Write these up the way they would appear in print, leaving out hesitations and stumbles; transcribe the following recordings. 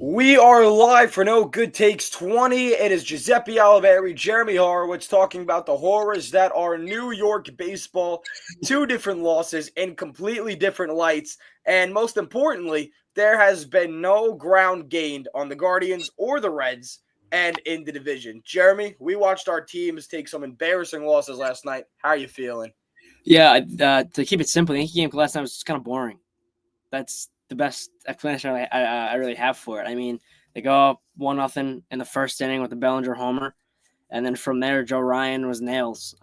We are live for No Good Takes 20. It is Giuseppe Jeremy Horowitz talking about the horrors that are New York baseball. Two different losses in completely different lights. And most importantly, there has been no ground gained on the Guardians or the Reds and in the division. Jeremy, we watched our teams take some embarrassing losses last night. How are you feeling? Yeah, to keep it simple, the Yankee game last night was just kind of boring. That's the best explanation I really have for it. I mean, they go up 1-0 in the first inning with the Bellinger homer, and then from there, Joe Ryan was nails.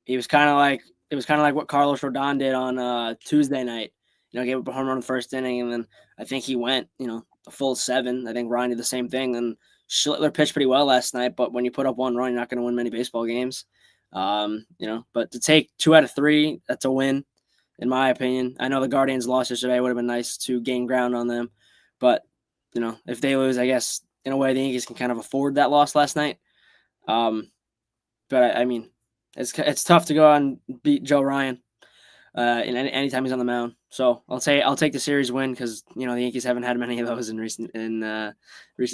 He was kind of like it was kind of like what Carlos Rodon did on Tuesday night. Gave up a home run in the first inning, and then I think he went a full 7. I think Ryan did the same thing. And Schlittler pitched pretty well last night, but when you put up 1 run, you're not going to win many baseball games. But to take 2 out of 3, that's a win, in my opinion. I know the Guardians lost yesterday. It would have been nice to gain ground on them. But, if they lose, I guess, in a way, the Yankees can kind of afford that loss last night. But I mean, it's tough to go out and beat Joe Ryan anytime he's on the mound. So I'll take the series win because, the Yankees haven't had many of those in recent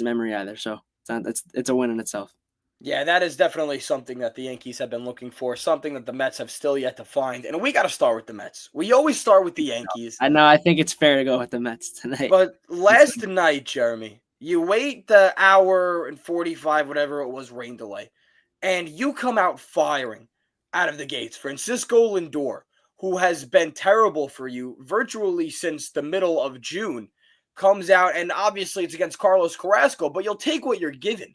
memory either. So it's a win in itself. Yeah, that is definitely something that the Yankees have been looking for, something that the Mets have still yet to find. And we got to start with the Mets. We always start with the Yankees. I know. I think it's fair to go with the Mets tonight. But last night, Jeremy, you wait the hour and 45, whatever it was, rain delay, and you come out firing out of the gates. Francisco Lindor, who has been terrible for you virtually since the middle of June, comes out, and obviously it's against Carlos Carrasco, but you'll take what you're given.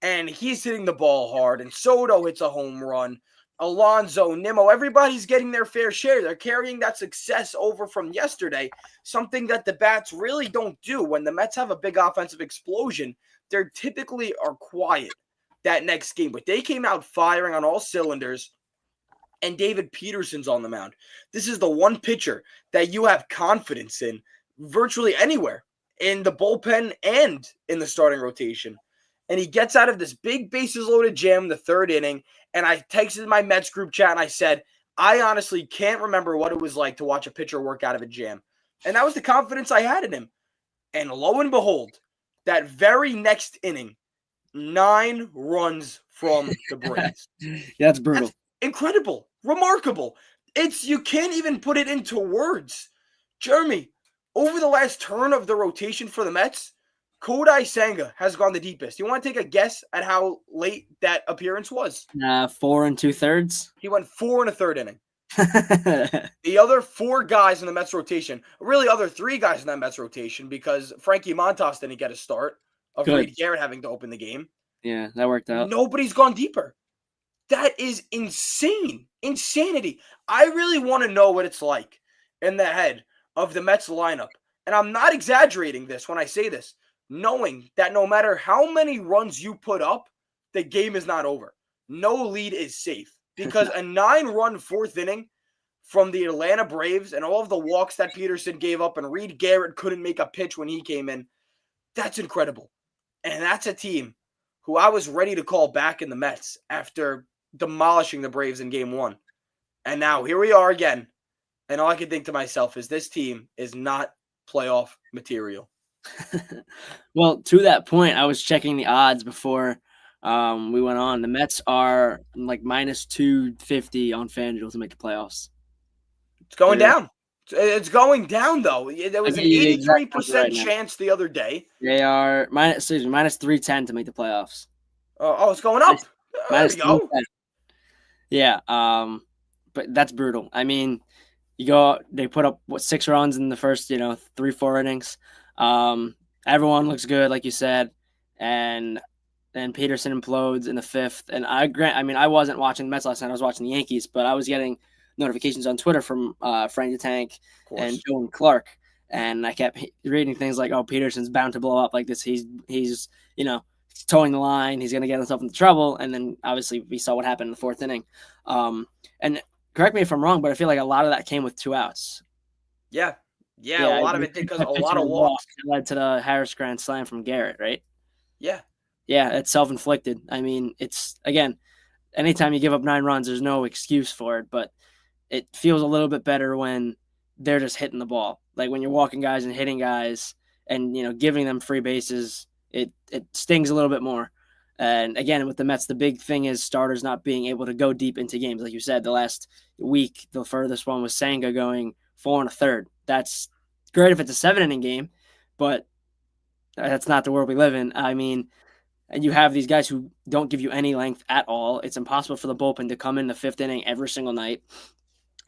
And he's hitting the ball hard, and Soto hits a home run. Alonso, Nimmo, everybody's getting their fair share. They're carrying that success over from yesterday, something that the Bats really don't do. When the Mets have a big offensive explosion, they typically are quiet that next game. But they came out firing on all cylinders, and David Peterson's on the mound. This is the one pitcher that you have confidence in virtually anywhere, in the bullpen and in the starting rotation. And he gets out of this big bases-loaded jam in the third inning, and I texted my Mets group chat, and I said, I honestly can't remember what it was like to watch a pitcher work out of a jam. And that was the confidence I had in him. And lo and behold, that very next inning, 9 runs from the Braves. Yeah, that's brutal. That's incredible. Remarkable. You can't even put it into words. Jeremy, over the last turn of the rotation for the Mets, Kodai Senga has gone the deepest. You want to take a guess at how late that appearance was? 4 2/3. He went 4 1/3 inning. The other 4 guys in the Mets rotation, really other 3 guys in that Mets rotation, because Frankie Montas didn't get a start of Reed Garrett having to open the game. Yeah, that worked out. Nobody's gone deeper. That is insane. Insanity. I really want to know what it's like in the head of the Mets lineup. And I'm not exaggerating this when I say this, knowing that no matter how many runs you put up, the game is not over. No lead is safe because a 9-run 4th inning from the Atlanta Braves and all of the walks that Peterson gave up and Reed Garrett couldn't make a pitch when he came in, that's incredible. And that's a team who I was ready to call back in the Mets after demolishing the Braves in Game 1. And now here we are again. And all I can think to myself is this team is not playoff material. Well, to that point, I was checking the odds before we went on. The Mets are like minus 250 on FanDuel to make the playoffs. It's going down. It's going down, though. There was an 83% chance the other day. They are minus 310 to make the playoffs. Oh, it's going up. Minus 310. Yeah, but that's brutal. I mean, they put up 6 runs in the first, 3-4 innings. Everyone looks good, like you said, and then Peterson implodes in the 5th. And I wasn't watching the Mets last night. I was watching the Yankees, but I was getting notifications on Twitter from Frank the Tank and Joe and Clark, and I kept reading things like, "Oh, Peterson's bound to blow up like this. He's towing the line. He's going to get himself into trouble." And then obviously we saw what happened in the 4th inning. And correct me if I'm wrong, but I feel like a lot of that came with 2 outs. Yeah, a lot of it did because a lot of walks led to the Harris grand slam from Garrett, right? Yeah, it's self-inflicted. I mean, it's, again, anytime you give up 9 runs, there's no excuse for it, but it feels a little bit better when they're just hitting the ball. Like when you're walking guys and hitting guys, and giving them free bases, it stings a little bit more. And again, with the Mets, the big thing is starters not being able to go deep into games. Like you said, the last week, the furthest one was Senga going 4 1/3. That's great if it's a 7-inning game, but that's not the world we live in. I mean, and you have these guys who don't give you any length at all. It's impossible for the bullpen to come in the 5th inning every single night.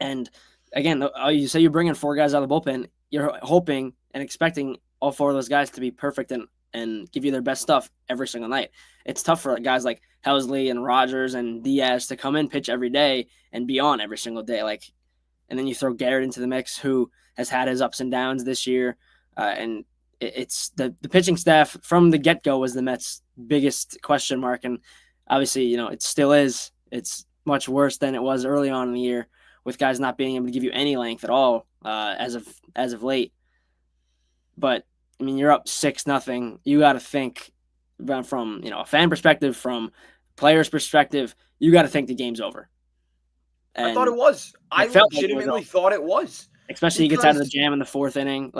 And again, you say you bring in 4 guys out of the bullpen, you're hoping and expecting all 4 of those guys to be perfect and give you their best stuff every single night. It's tough for guys like Helsley and Rogers and Diaz to come in, pitch every day, and be on every single day. And then you throw Garrett into the mix, who has had his ups and downs this year. And it's the pitching staff from the get-go was the Mets' biggest question mark. And obviously, it still is. It's much worse than it was early on in the year, with guys not being able to give you any length at all as of late. But I mean, you're up 6-0. You got to think from a fan perspective, from players' perspective. You got to think the game's over. And I thought it was. I legitimately thought it was. Especially he gets out of the jam in the 4th inning.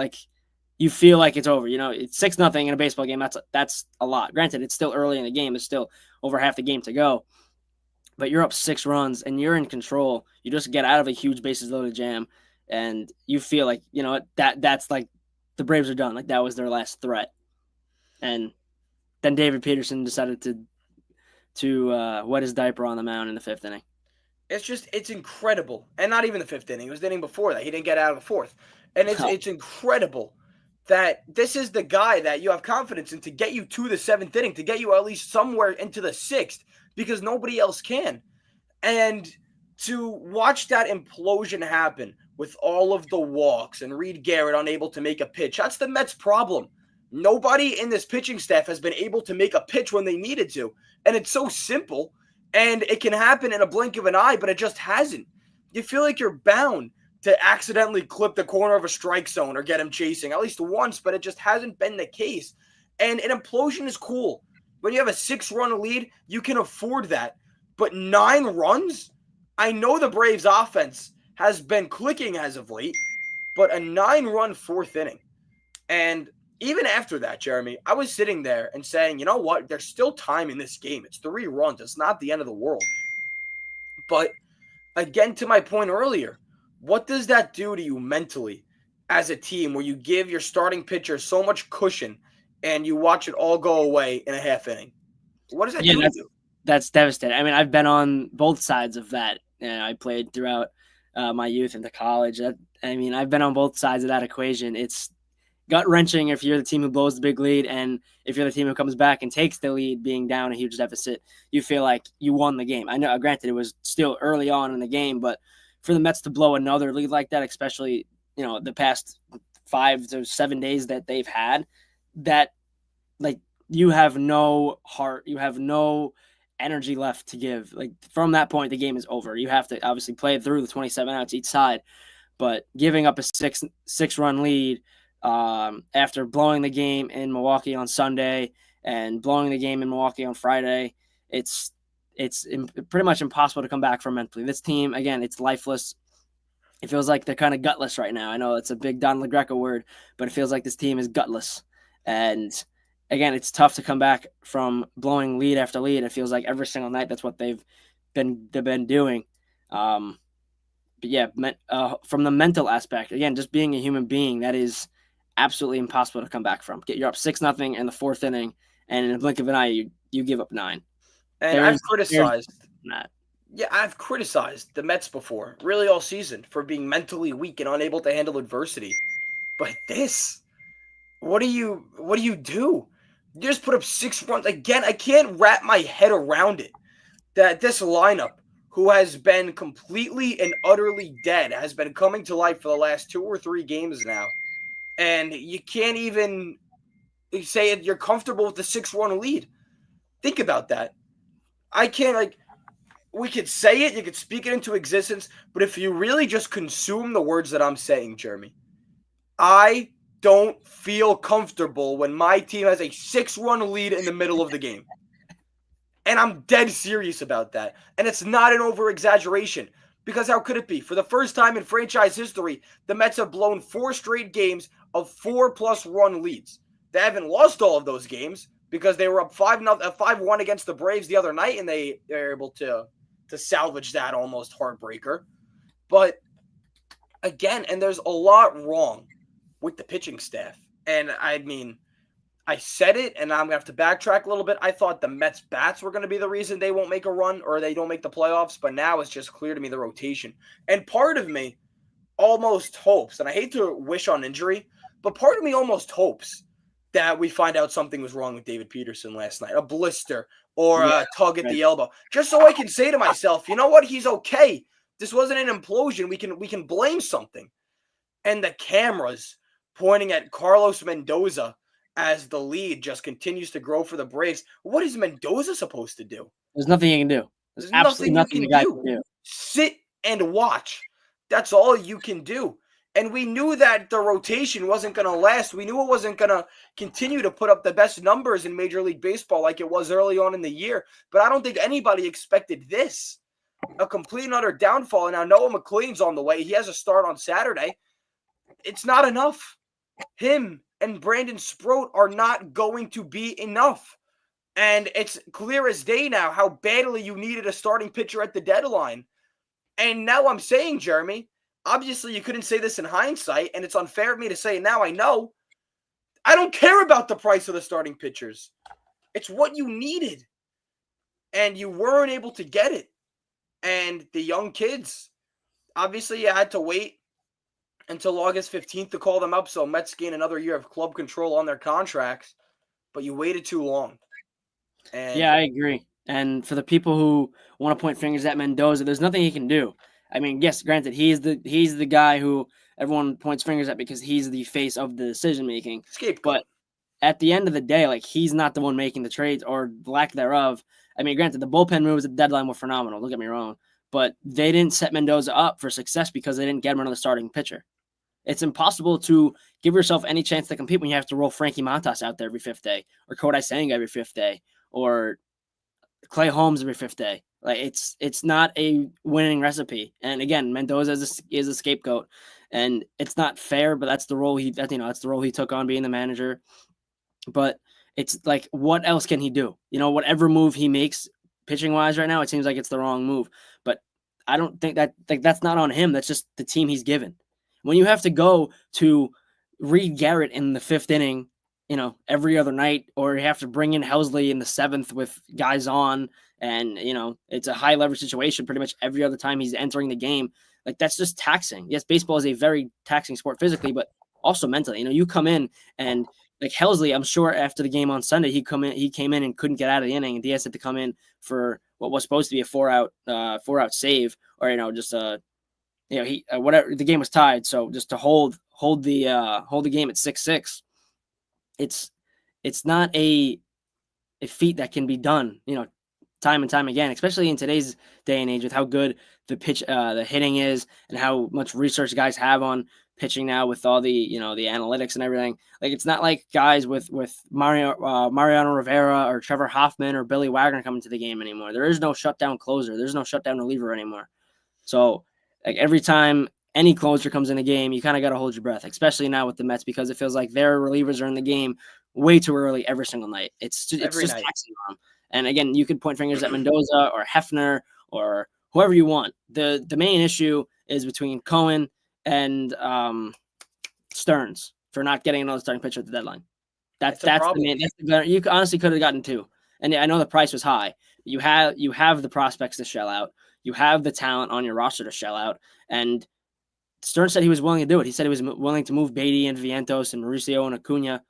You feel like it's over. It's 6-0 in a baseball game. That's a lot. Granted, it's still early in the game. There's still over half the game to go. But you're up 6 runs and you're in control. You just get out of a huge bases loaded jam, and you feel like that's like the Braves are done. Like that was their last threat. And then David Peterson decided to wet his diaper on the mound in the 5th inning. It's incredible. And not even the 5th inning. It was the inning before that. He didn't get out of the 4th. And it's incredible that this is the guy that you have confidence in to get you to the 7th inning, to get you at least somewhere into the 6th, because nobody else can. And to watch that implosion happen with all of the walks and Reed Garrett unable to make a pitch, that's the Mets' problem. Nobody in this pitching staff has been able to make a pitch when they needed to. And it's so simple, and it can happen in a blink of an eye, but it just hasn't. You feel like you're bound to accidentally clip the corner of a strike zone or get him chasing at least once, but it just hasn't been the case. And an implosion is cool. When you have a 6-run lead, you can afford that. But 9 runs? I know the Braves' offense has been clicking as of late, but a 9-run 4th inning. And even after that, Jeremy, I was sitting there and saying, you know what? There's still time in this game. It's 3 runs. It's not the end of the world. But again, to my point earlier, what does that do to you mentally as a team where you give your starting pitcher so much cushion and you watch it all go away in a half inning? What does that do to you? That's devastating. I mean, I've been on both sides of that. I played throughout my youth into college. I've been on both sides of that equation. It's gut-wrenching if you're the team who blows the big lead, and if you're the team who comes back and takes the lead being down a huge deficit, you feel like you won the game. I know, granted, it was still early on in the game, but for the Mets to blow another lead like that, especially, the past 5 to 7 days that they've had, that, you have no heart, you have no energy left to give. From that point, the game is over. You have to obviously play it through the 27 outs each side, but giving up a 6-run lead after blowing the game in Milwaukee on Sunday and blowing the game in Milwaukee on Friday, it's pretty much impossible to come back from mentally. This team, again, it's lifeless. It feels like they're kind of gutless right now. I know it's a big Don LaGreca word, but it feels like this team is gutless. And again, it's tough to come back from blowing lead after lead. It feels like every single night that's what they've been doing. But yeah, from the mental aspect, again, just being a human being, that is absolutely impossible to come back from. You're up 6-0 in the 4th inning, and in a blink of an eye, you give up 9. And I've criticized that. Yeah, I've criticized the Mets before, really all season, for being mentally weak and unable to handle adversity. But this, what do you do? You just put up 6 runs. Again, I can't wrap my head around it. That this lineup, who has been completely and utterly dead, has been coming to life for the last 2 or 3 games now. And you can't even say you're comfortable with the 6-run lead. Think about that. I can't, we could say it, you could speak it into existence, but if you really just consume the words that I'm saying, Jeremy, I don't feel comfortable when my team has a 6-run lead in the middle of the game. And I'm dead serious about that. And it's not an over-exaggeration, because how could it be? For the first time in franchise history, the Mets have blown 4 straight games of 4+ run leads. They haven't lost all of those games because they were up 5-1 against the Braves the other night, and they're able to salvage that almost heartbreaker. But again, and there's a lot wrong with the pitching staff. And I mean, I said it, and I'm going to have to backtrack a little bit. I thought the Mets bats were going to be the reason they won't make a run or they don't make the playoffs, but now it's just clear to me the rotation. And part of me almost hopes, and I hate to wish on injury, but part of me almost hopes that we find out something was wrong with David Peterson last night, a blister or a tug at the elbow, just so I can say to myself, you know what, he's okay. This wasn't an implosion. We can blame something. And the cameras pointing at Carlos Mendoza as the lead just continues to grow for the Braves. What is Mendoza supposed to do? There's nothing you can do. There's nothing you can do. Sit and watch. That's all you can do. And we knew that the rotation wasn't going to last. We knew it wasn't going to continue to put up the best numbers in Major League Baseball like it was early on in the year. But I don't think anybody expected this. A complete and utter downfall. And now Noah McLean's on the way. He has a start on Saturday. It's not enough. Him and Brandon Sproat are not going to be enough. And it's clear as day now how badly you needed a starting pitcher at the deadline. And now I'm saying, Jeremy, obviously you couldn't say this in hindsight, and it's unfair of me to say it now. I know. I don't care about the price of the starting pitchers. It's what you needed. And you weren't able to get it. And the young kids, obviously you had to wait until August 15th to call them up so Mets gain another year of club control on their contracts. But you waited too long. And yeah, I agree. And for the people who want to point fingers at Mendoza, there's nothing he can do. I mean, yes, granted, he's the guy who everyone points fingers at because he's the face of the decision making. Scapegoat. But at the end of the day, like, he's not the one making the trades or lack thereof. I mean, granted, the bullpen moves at the deadline were phenomenal. Don't get me wrong, but they didn't set Mendoza up for success because they didn't get him another starting pitcher. It's impossible to give yourself any chance to compete when you have to roll Frankie Montas out there every fifth day, or Kodai Senga every fifth day, or Clay Holmes every fifth day. Like, it's not a winning recipe. And again, Mendoza is a scapegoat, and it's not fair. But that's the role that's the role he took on, being the manager. But it's like, what else can he do? Whatever move he makes pitching wise right now, it seems like it's the wrong move. But I don't think that's not on him. That's just the team he's given. When you have to go to Reed Garrett in the fifth inning, every other night, or you have to bring in Helsley in the seventh with guys on, and, it's a high leverage situation pretty much every other time he's entering the game. Like, that's just taxing. Yes, baseball is a very taxing sport physically, but also mentally. You come in and, like, Helsley, I'm sure after the game on Sunday, he came in and couldn't get out of the inning, and Diaz had to come in for what was supposed to be a four out save, or, just whatever, the game was tied. So just to hold the game at 6-6, it's not a feat that can be done, time and time again, especially in today's day and age with how good the hitting is and how much research guys have on pitching now with all the, the analytics and everything. Like, it's not like guys with Mariano Rivera or Trevor Hoffman or Billy Wagner coming to the game anymore. There is no shutdown closer. There's no shutdown reliever anymore. So, like, every time any closer comes in a game, you kind of got to hold your breath, especially now with the Mets, because it feels like their relievers are in the game way too early every single night. It's just taxing on them. And again, you could point fingers at Mendoza or Hefner or whoever you want. The main issue is between Cohen and Stearns for not getting another starting pitcher at the deadline. That's the main. You honestly could have gotten two. And I know the price was high. You have the prospects to shell out. You have the talent on your roster to shell out. And Stearns said he was willing to do it. He said he was willing to move Beatty and Vientos and Mauricio and Acuna,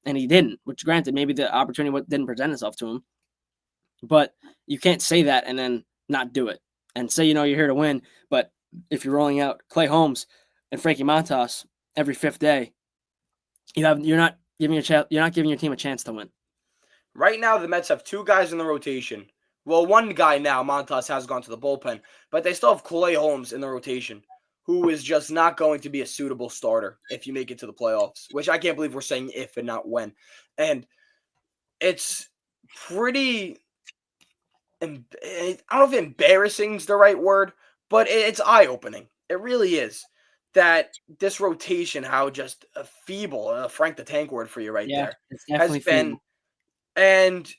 and he didn't, which, granted, maybe the opportunity didn't present itself to him. But you can't say that and then not do it and say, you're here to win. But if you're rolling out Clay Holmes and Frankie Montas every fifth day, you're not giving your team a chance to win. Right now, the Mets have two guys in the rotation. Well, one guy now, Montas, has gone to the bullpen, but they still have Clay Holmes in the rotation, who is just not going to be a suitable starter if you make it to the playoffs, which I can't believe we're saying if and not when. And it's pretty, I don't know if embarrassing is the right word, but it's eye-opening. It really is that this rotation, how just feeble, Frank the Tank word for you right Yeah, there, it's has definitely been. feeble. And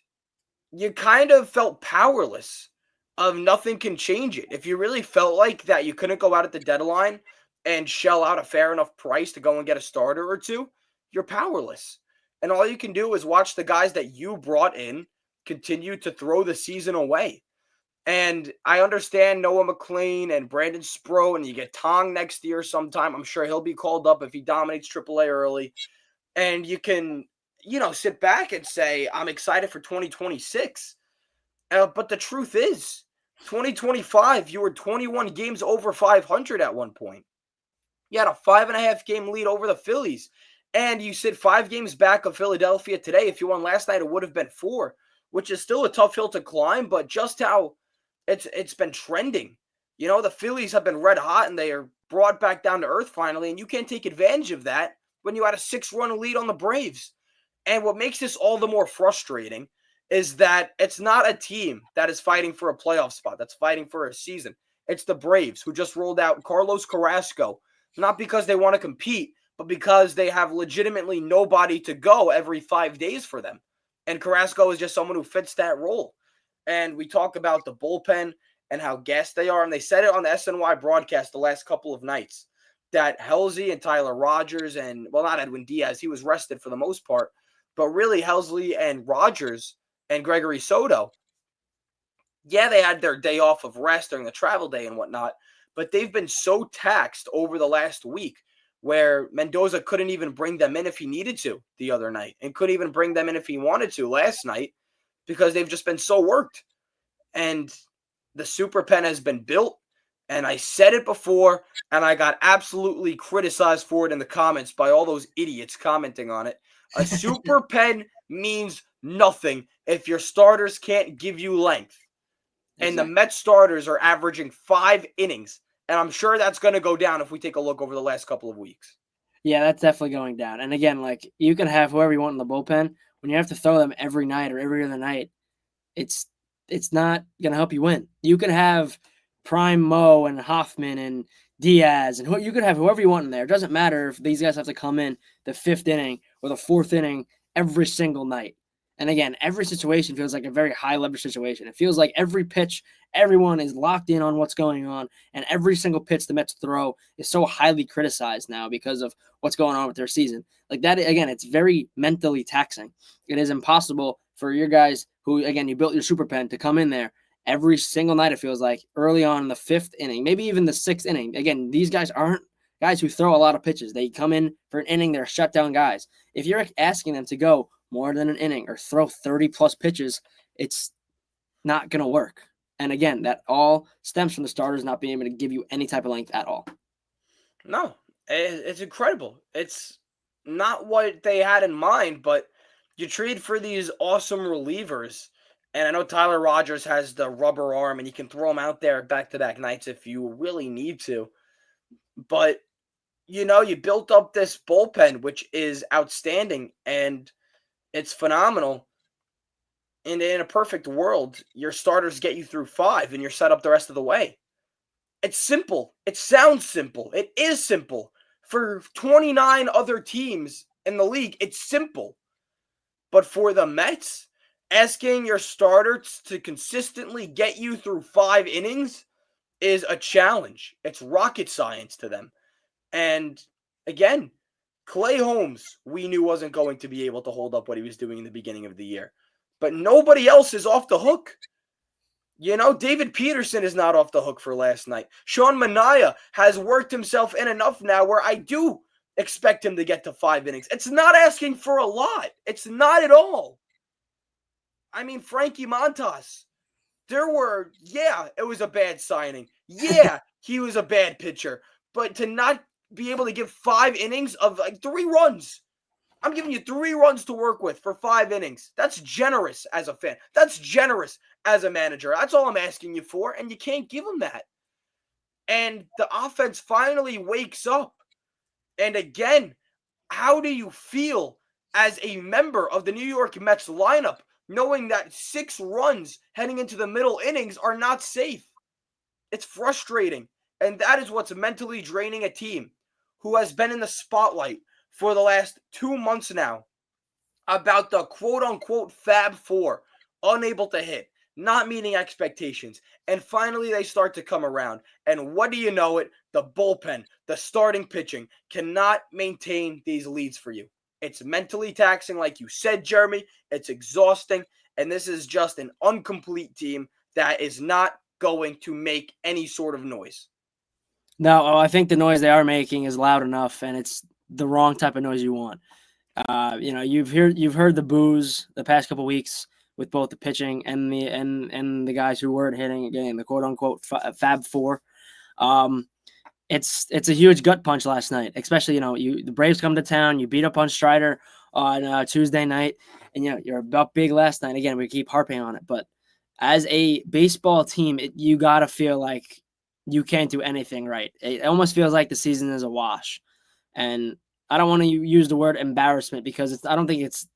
you kind of felt powerless of nothing can change it. If you really felt like that you couldn't go out at the deadline and shell out a fair enough price to go and get a starter or two, you're powerless. And all you can do is watch the guys that you brought in continue to throw the season away. And I understand Noah McLean and Brandon Spro, and you get Tong next year sometime. I'm sure he'll be called up if he dominates AAA early. And you can, sit back and say, I'm excited for 2026. But the truth is, 2025, you were 21 games over 500 at one point. You had a 5.5 game lead over the Phillies. And you sit 5 games back of Philadelphia today. If you won last night, it would have been 4, which is still a tough hill to climb, but just how it's been trending. The Phillies have been red hot and they are brought back down to earth finally, and you can't take advantage of that when you had a 6-run lead on the Braves. And what makes this all the more frustrating is that it's not a team that is fighting for a playoff spot, that's fighting for a season. It's the Braves who just rolled out Carlos Carrasco, not because they want to compete, but because they have legitimately nobody to go every 5 days for them. And Carrasco is just someone who fits that role. And we talk about the bullpen and how gassed they are. And they said it on the SNY broadcast the last couple of nights that Helsley and Tyler Rogers and, well, not Edwin Diaz, he was rested for the most part, but really Helsley and Rogers and Gregory Soto, yeah, they had their day off of rest during the travel day and whatnot, but they've been so taxed over the last week where Mendoza couldn't even bring them in if he needed to the other night and couldn't even bring them in if he wanted to last night because they've just been so worked. And the super pen has been built. And I said it before, and I got absolutely criticized for it in the comments by all those idiots commenting on it. A super pen means nothing if your starters can't give you length. And the Exactly. Mets starters are averaging 5 innings. And I'm sure that's going to go down if we take a look over the last couple of weeks. Yeah, that's definitely going down. And again, like you can have whoever you want in the bullpen. When you have to throw them every night or every other night, it's not gonna help you win. You can have Prime Mo and Hoffman and Diaz and you could have whoever you want in there. It doesn't matter if these guys have to come in the 5th inning or the 4th inning every single night. And again, every situation feels like a very high leverage situation. It feels like every pitch, everyone is locked in on what's going on, and every single pitch the Mets throw is so highly criticized now because of what's going on with their season. Like that, again, it's very mentally taxing. It is impossible for your guys who, again, you built your super pen to come in there every single night, it feels like, early on in the 5th inning, maybe even the 6th inning. Again, these guys aren't guys who throw a lot of pitches. They come in for an inning, they're shutdown guys. If you're asking them to go more than an inning or throw 30-plus pitches, it's not going to work. And again, that all stems from the starters not being able to give you any type of length at all. No, it's incredible. It's not what they had in mind, but you trade for these awesome relievers. And I know Tyler Rogers has the rubber arm and he can throw them out there back-to-back nights if you really need to. But, you built up this bullpen, which is outstanding and it's phenomenal. And in a perfect world, your starters get you through 5 and you're set up the rest of the way. It's simple. It sounds simple. It is simple. For 29 other teams in the league, it's simple. But for the Mets, asking your starters to consistently get you through 5 innings is a challenge. It's rocket science to them. And again, Clay Holmes, we knew wasn't going to be able to hold up what he was doing in the beginning of the year. But nobody else is off the hook. David Peterson is not off the hook for last night. Sean Manaea has worked himself in enough now where I do expect him to get to 5 innings. It's not asking for a lot. It's not at all. I mean, Frankie Montas, it was a bad signing. Yeah, he was a bad pitcher. But to not be able to give 5 innings of like 3 runs, I'm giving you 3 runs to work with for 5 innings. That's generous as a fan. That's generous as a manager. That's all I'm asking you for, and you can't give them that. And the offense finally wakes up. And again, how do you feel as a member of the New York Mets lineup knowing that 6 runs heading into the middle innings are not safe? It's frustrating. And that is what's mentally draining a team. who has been in the spotlight for the last 2 months now about the quote-unquote Fab Four unable to hit, not meeting expectations. And finally, they start to come around. And what do you know it? The bullpen, the starting pitching cannot maintain these leads for you. It's mentally taxing, like you said, Jeremy. It's exhausting. And this is just an incomplete team that is not going to make any sort of noise. No, I think the noise they are making is loud enough, and it's the wrong type of noise you want. You've heard the boos the past couple weeks with both the pitching and the guys who weren't hitting again, the quote unquote Fab Four. It's a huge gut punch last night, especially the Braves come to town, you beat up on Strider on Tuesday night, and you're about big last night. Again, we keep harping on it, but as a baseball team, you gotta feel like you can't do anything right. It almost feels like the season is a wash, and I don't want to use the word embarrassment because I don't think it's,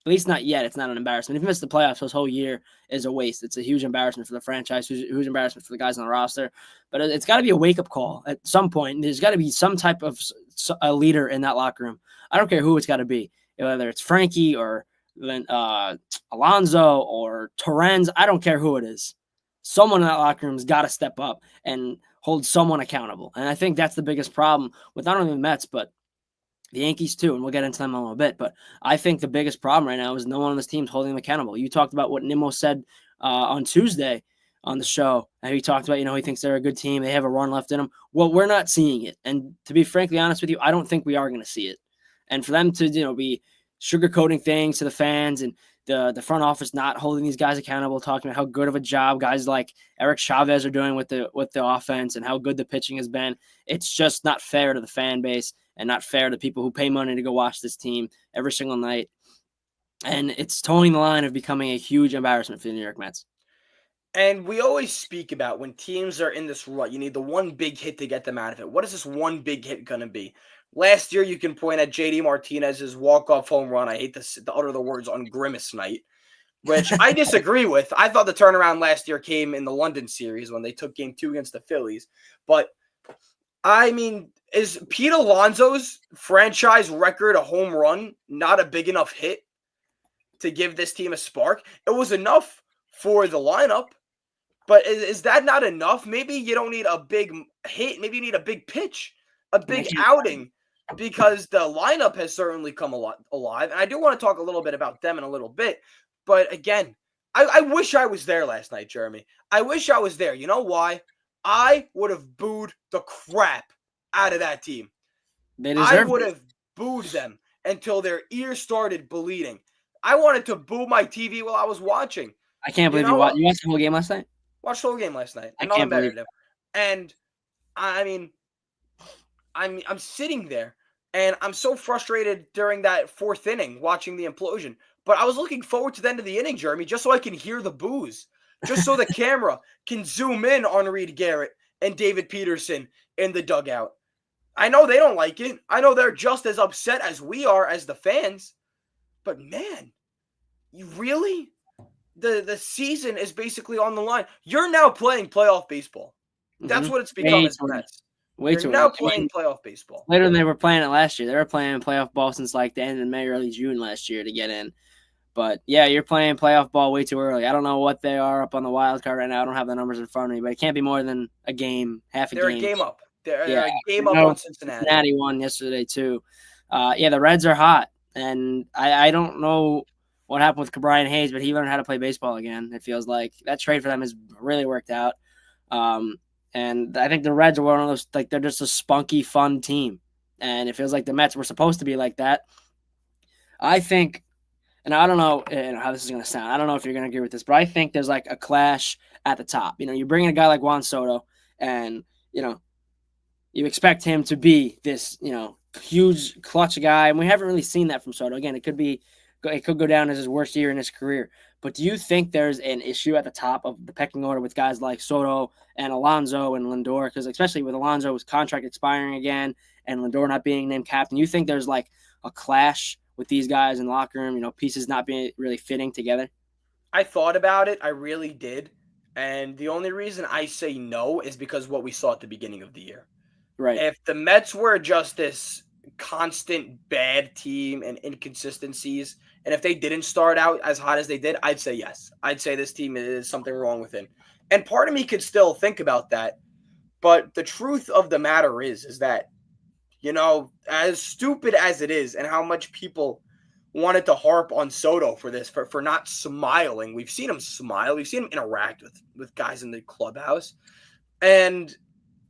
at least not yet, it's not an embarrassment. If you miss the playoffs, this whole year is a waste. It's a huge embarrassment for the franchise, huge embarrassment for the guys on the roster. But it's got to be a wake-up call at some point. There's got to be some type of a leader in that locker room. I don't care who it's got to be, whether it's Frankie or Alonso or Torrens. I don't care who it is. Someone in that locker room's got to step up and hold someone accountable. And I think that's the biggest problem with not only the Mets, but the Yankees too, and we'll get into them in a little bit. But I think the biggest problem right now is no one on this team is holding them accountable. You talked about what Nimmo said on Tuesday on the show, and he talked about, he thinks they're a good team. They have a run left in them. Well, we're not seeing it. And to be frankly honest with you, I don't think we are going to see it. And for them to, be sugarcoating things to the fans and the front office not holding these guys accountable, talking about how good of a job guys like Eric Chavez are doing with the offense and how good the pitching has been, it's just not fair to the fan base and not fair to people who pay money to go watch this team every single night. And it's towing the line of becoming a huge embarrassment for the New York Mets. And we always speak about when teams are in this rut, you need the one big hit to get them out of it. What is this one big hit going to be? Last year, you can point at JD Martinez's walk-off home run. I hate to utter the words on Grimace Night, which I disagree with. I thought the turnaround last year came in the London series when they took Game 2 against the Phillies. But, I mean, is Pete Alonso's franchise record a home run not a big enough hit to give this team a spark? It was enough for the lineup. But is that not enough? Maybe you don't need a big hit. Maybe you need a big pitch, a big outing, because the lineup has certainly come alive. And I do want to talk a little bit about them in a little bit. But again, I wish I was there last night, Jeremy. I wish I was there. You know why? I would have booed the crap out of that team. I would have booed them until their ears started bleeding. I wanted to boo my TV while I was watching. I can't believe you watched the whole game last night? Watched the whole game last night. I can't believe it. And I mean, I'm sitting there and I'm so frustrated during that fourth inning watching the implosion. But I was looking forward to the end of the inning, Jeremy, just so I can hear the boos, just so the camera can zoom in on Reed Garrett and David Peterson in the dugout. I know they don't like it. I know they're just as upset as we are as the fans. But man, you really? The season is basically on the line. You're now playing playoff baseball. That's what it's become as Mets. You're now playing playoff baseball. Later than they were playing it last year. They were playing playoff ball since like the end of May, early June last year to get in. But yeah, you're playing playoff ball way too early. I don't know what they are up on the wild card right now. I don't have the numbers in front of me, but it can't be more than a game, half a game. They're a game up. They're a game up on Cincinnati. Cincinnati won yesterday too. The Reds are hot, and I don't know what happened with Brian Hayes, but he learned how to play baseball again. It feels like that trade for them has really worked out. And I think the Reds are one of those, like, they're just a spunky, fun team. And it feels like the Mets were supposed to be like that. I think, and I don't know how this is going to sound. I don't know if you're going to agree with this, but I think there's like a clash at the top. You bring in a guy like Juan Soto and, you expect him to be this, huge clutch guy. And we haven't really seen that from Soto. Again, it could go down as his worst year in his career. But do you think there's an issue at the top of the pecking order with guys like Soto and Alonso and Lindor? Because especially with Alonso's contract expiring again and Lindor not being named captain, you think there's like a clash with these guys in the locker room, pieces not being really fitting together? I thought about it. I really did. And the only reason I say no is because what we saw at the beginning of the year. Right. If the Mets were just this constant bad team and inconsistencies, and if they didn't start out as hot as they did, I'd say yes. I'd say this team is something wrong with it. And part of me could still think about that. But the truth of the matter is that, as stupid as it is and how much people wanted to harp on Soto for this, for not smiling. We've seen him smile. We've seen him interact with guys in the clubhouse. And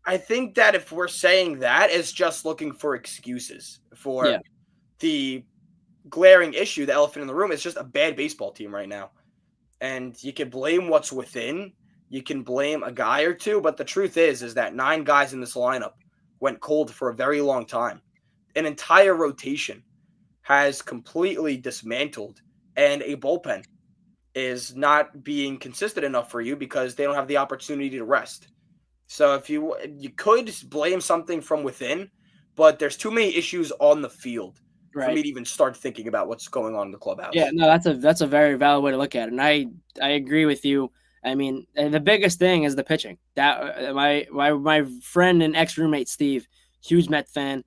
I think that if we're saying that, it's just looking for excuses for Yeah. the glaring issue, the elephant in the room. It's just a bad baseball team right now. And you can blame what's within. You can blame a guy or two. But the truth is that 9 guys in this lineup went cold for a very long time. An entire rotation has completely dismantled, and a bullpen is not being consistent enough for you because they don't have the opportunity to rest. So if you could blame something from within, but there's too many issues on the field for me Right. to even start thinking about what's going on in the Yeah, clubhouse. no, that's a very valid way to look at it, and I agree with you. I mean, the biggest thing is the pitching. That my friend and ex roommate Steve, huge Met fan,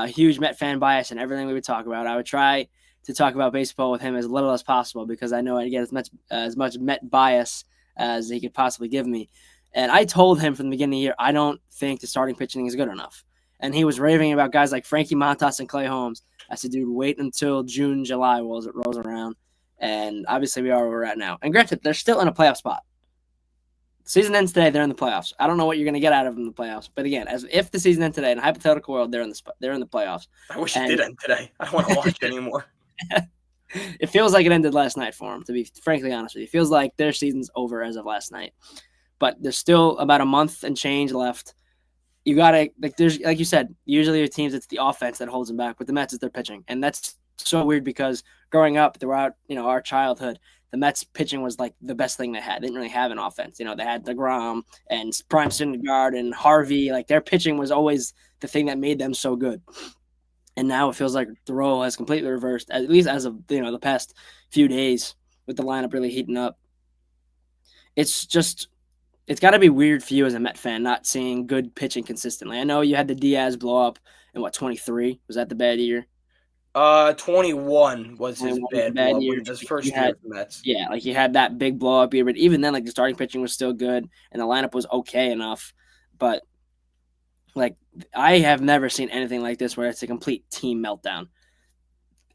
huge Met fan bias, and everything we would talk about. I would try to talk about baseball with him as little as possible because I know I'd get as much Met bias as he could possibly give me. And I told him from the beginning of the year, I don't think the starting pitching is good enough. And he was raving about guys like Frankie Montas and Clay Holmes. I said, dude, wait until June, July rolls around. And obviously we are where we're at now. And granted, they're still in a playoff spot. Season ends today, they're in the playoffs. I don't know what you're going to get out of them in the playoffs. But again, as if the season ends today, in a hypothetical world, they're in the playoffs. I wish And it did end today. I don't want to watch anymore. it feels like it ended last night for them, to be frankly honest with you. It feels like their season's over as of last night. But there's still about a month and change left. You gotta there's like you said, usually your teams it's the offense that holds them back, but the Mets is their pitching, and that's so weird because growing up throughout our childhood, the Mets pitching was like the best thing they had. They didn't really have an offense. They had DeGrom and Prime Syndergaard and Harvey. Like their pitching was always the thing that made them so good. And now it feels like the role has completely reversed, at least as of the past few days with the lineup really heating up. It's just it's got to be weird for you as a Met fan not seeing good pitching consistently. I know you had the Diaz blow up in 23? Was that the bad year? 21 was his 21 was the bad bad blow year. when his You first year had with the Mets. yeah, like you had that big blow up year, but even then, like the starting pitching was still good and the lineup was okay enough. But like I have never seen anything like this where it's a complete team meltdown.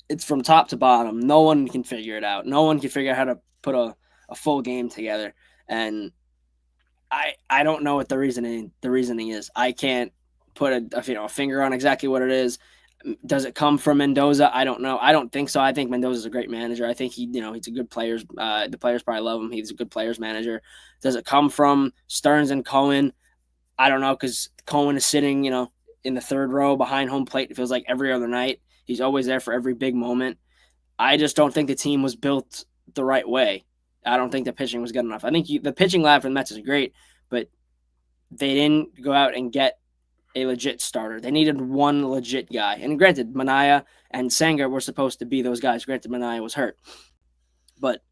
It's from top to bottom. No one can figure it out. No one can figure out how to put a full game together. And I don't know what the reasoning is. I can't put a finger on exactly what it is. Does it come from Mendoza? I don't know. I don't think so. I think Mendoza's a great manager. I think he's a good players. The players probably love him. He's a good players manager. Does it come from Stearns and Cohen? I don't know because Cohen is sitting in the third row behind home plate. It feels like every other night. He's always there for every big moment. I just don't think the team was built the right way. I don't think the pitching was good enough. I think the pitching lab for the Mets is great, but they didn't go out and get a legit starter. They needed one legit guy. And granted, Manaea and Sanger were supposed to be those guys. Granted, Manaea was hurt. But,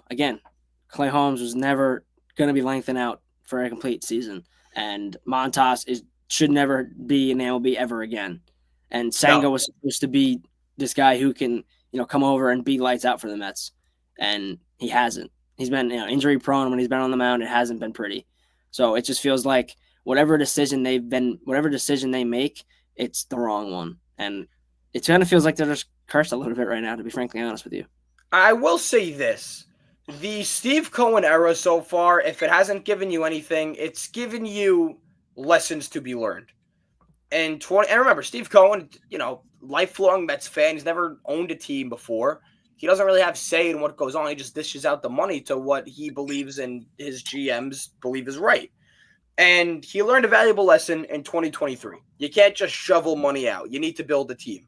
again, Clay Holmes was never going to be lengthened out for a complete season. And Montas should never be in the MLB ever again. And Sanger No. was supposed to be this guy who can, come over and be lights out for the Mets. And he hasn't. He's been injury prone when he's been on the mound. It hasn't been pretty. So it just feels like whatever decision they make, it's the wrong one. And it kind of feels like they're just cursed a little bit right now, to be frankly honest with you. I will say this. The Steve Cohen era so far, if it hasn't given you anything, it's given you lessons to be learned. And remember, Steve Cohen, lifelong Mets fan. He's never owned a team before. He doesn't really have say in what goes on. He just dishes out the money to what he believes and his GMs believe is right. And he learned a valuable lesson in 2023. You can't just shovel money out. You need to build a team.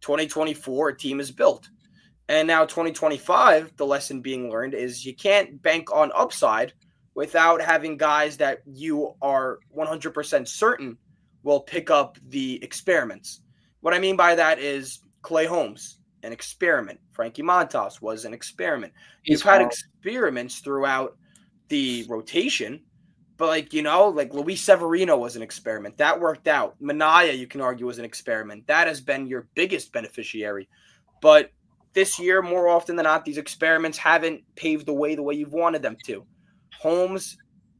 2024, a team is built. And now 2025, the lesson being learned is you can't bank on upside without having guys that you are 100% certain will pick up the experiments. What I mean by that is Clay Holmes, an experiment. Frankie Montas was an experiment. You've had experiments throughout the rotation, But like Luis Severino was an experiment. That worked out. Minaya, you can argue, was an experiment. That has been your biggest beneficiary. But this year, more often than not, these experiments haven't paved the way you've wanted them to. Holmes,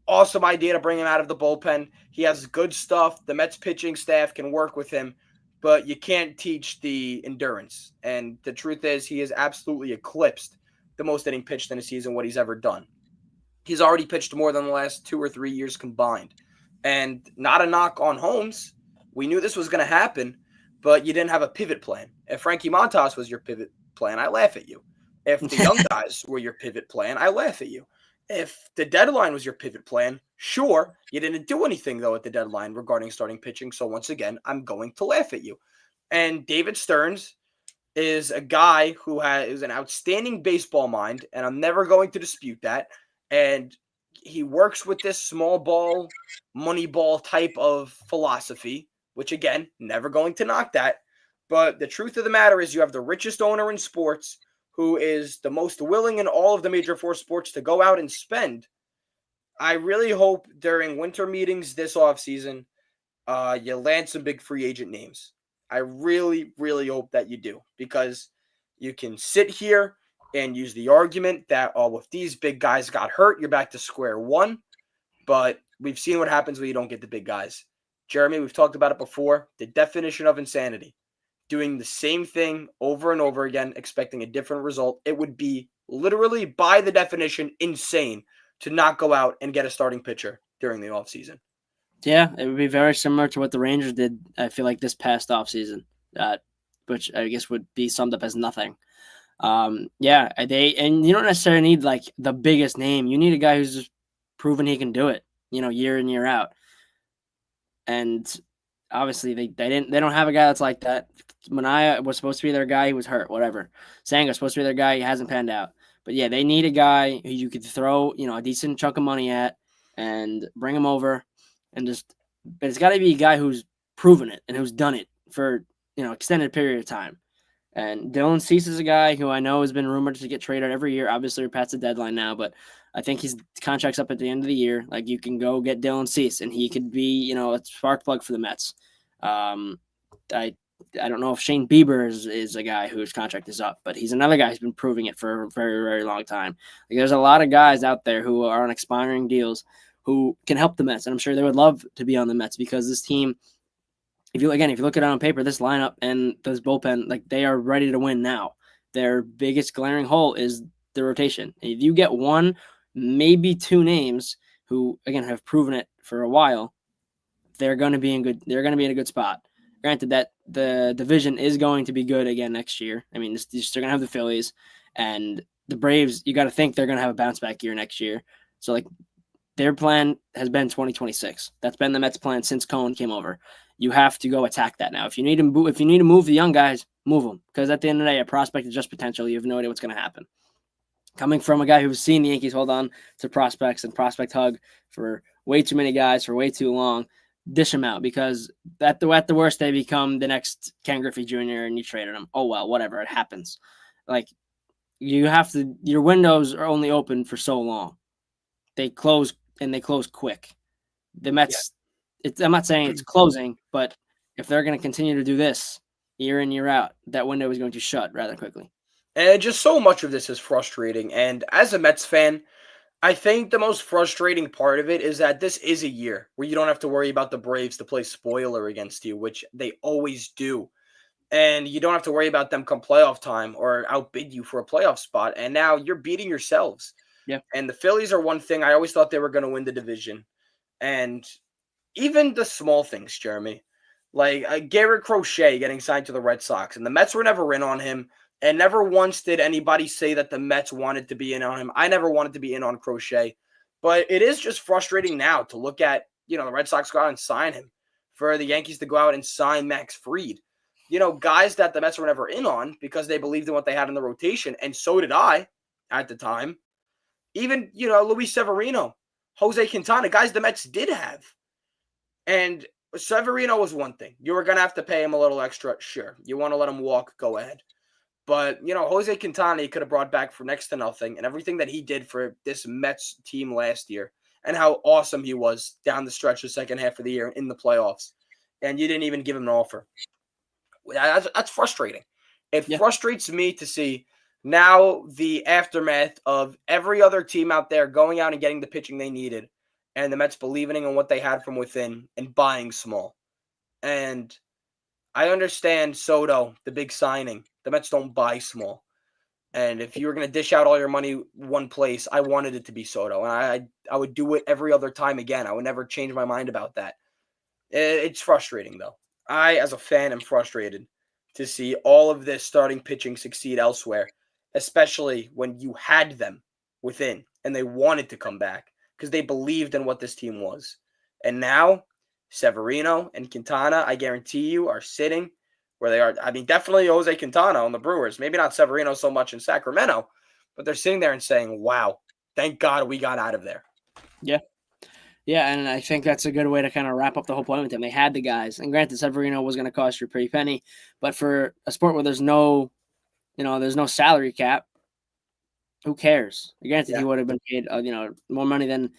awesome idea to bring him out of the bullpen. He has good stuff. The Mets pitching staff can work with him, but you can't teach the endurance. And the truth is, he has absolutely eclipsed the most inning pitched in a season, what he's ever done. He's already pitched more than the last 2 or 3 years combined. And not a knock on Holmes. We knew this was going to happen, but you didn't have a pivot plan. If Frankie Montas was your pivot plan, I laugh at you. If the young guys were your pivot plan, I laugh at you. If the deadline was your pivot plan, sure, you didn't do anything, though, at the deadline regarding starting pitching. So once again, I'm going to laugh at you. And David Stearns is a guy who is an outstanding baseball mind, and I'm never going to dispute that. And he works with this small ball, money ball type of philosophy, which, again, never going to knock that. But the truth of the matter is you have the richest owner in sports who is the most willing in all of the major four sports to go out and spend. I really hope during winter meetings this offseason, you land some big free agent names. I really, really hope that you do, because you can sit here and use the argument that, oh, if these big guys got hurt, you're back to square one. But we've seen what happens when you don't get the big guys. Jeremy, we've talked about it before. The definition of insanity. Doing the same thing over and over again, expecting a different result. It would be literally, by the definition, insane to not go out and get a starting pitcher during the offseason. Yeah, it would be very similar to what the Rangers did, I feel like, this past offseason, which I guess would be summed up as nothing. And you don't necessarily need like the biggest name. You need a guy who's just proven he can do it, year in, year out. And obviously they don't have a guy that's like that. Minaya was supposed to be their guy. He was hurt, whatever. Sanga was supposed to be their guy. He hasn't panned out. But yeah, they need a guy who you could throw, a decent chunk of money at and bring him over but it's got to be a guy who's proven it and who's done it for, extended period of time. And Dylan Cease is a guy who I know has been rumored to get traded every year. Obviously, we're past the deadline now, but I think his contract's up at the end of the year. Like, you can go get Dylan Cease, and he could be, a spark plug for the Mets. I don't know if Shane Bieber is a guy whose contract is up, but he's another guy who's been proving it for a very, very long time. Like, there's a lot of guys out there who are on expiring deals who can help the Mets, and I'm sure they would love to be on the Mets, because this team, if you look at it on paper, this lineup and this bullpen, like, they are ready to win now. Their biggest glaring hole is the rotation. If you get one, maybe two names who, again, have proven it for a while, they're going to be in a good spot. Granted that the division is going to be good again next year. I mean, they're going to have the Phillies and the Braves. You got to think they're going to have a bounce back year next year. So, like, their plan has been 2026. That's been the Mets' plan since Cohen came over. You have to go attack that now. If you need to move the young guys, move them, because at the end of the day, a prospect is just potential. You have no idea what's going to happen. Coming from a guy who's seen the Yankees hold on to prospects and prospect hug for way too many guys for way too long, dish them out, because at the worst they become the next Ken Griffey Jr. and you traded them. Oh well, whatever, it happens. Like, your windows are only open for so long. They close quick. The Mets. Yeah. I'm not saying it's closing, but if they're going to continue to do this year in, year out, that window is going to shut rather quickly. And just so much of this is frustrating. And as a Mets fan, I think the most frustrating part of it is that this is a year where you don't have to worry about the Braves to play spoiler against you, which they always do. And you don't have to worry about them come playoff time or outbid you for a playoff spot. And now you're beating yourselves. Yeah. And the Phillies are one thing. I always thought they were going to win the division. And even the small things, Jeremy, like Garrett Crochet getting signed to the Red Sox, and the Mets were never in on him. And never once did anybody say that the Mets wanted to be in on him. I never wanted to be in on Crochet. But it is just frustrating now to look at, the Red Sox go out and sign him, for the Yankees to go out and sign Max Fried. Guys that the Mets were never in on because they believed in what they had in the rotation. And so did I at the time. Even, Luis Severino, Jose Quintana, guys the Mets did have. And Severino was one thing. You were going to have to pay him a little extra. Sure. You want to let him walk, go ahead. But, Jose Quintana, he could have brought back for next to nothing. And everything that he did for this Mets team last year, and how awesome he was down the stretch the second half of the year in the playoffs, and you didn't even give him an offer. That's frustrating. It Yeah. frustrates me to see now the aftermath of every other team out there going out and getting the pitching they needed, and the Mets believing in what they had from within and buying small. And I understand Soto, the big signing. The Mets don't buy small. And if you were going to dish out all your money one place, I wanted it to be Soto. And I would do it every other time again. I would never change my mind about that. It's frustrating, though. I, as a fan, am frustrated to see all of this starting pitching succeed elsewhere, especially when you had them within and they wanted to come back because they believed in what this team was. And now, Severino and Quintana, I guarantee you, are sitting where they are. I mean, definitely Jose Quintana on the Brewers. Maybe not Severino so much in Sacramento, but they're sitting there and saying, wow, thank God we got out of there. Yeah. Yeah, and I think that's a good way to kind of wrap up the whole point with them. They had the guys, and granted, Severino was going to cost you a pretty penny, but for a sport where there's no salary cap, who cares? Granted, he would have been paid, more money than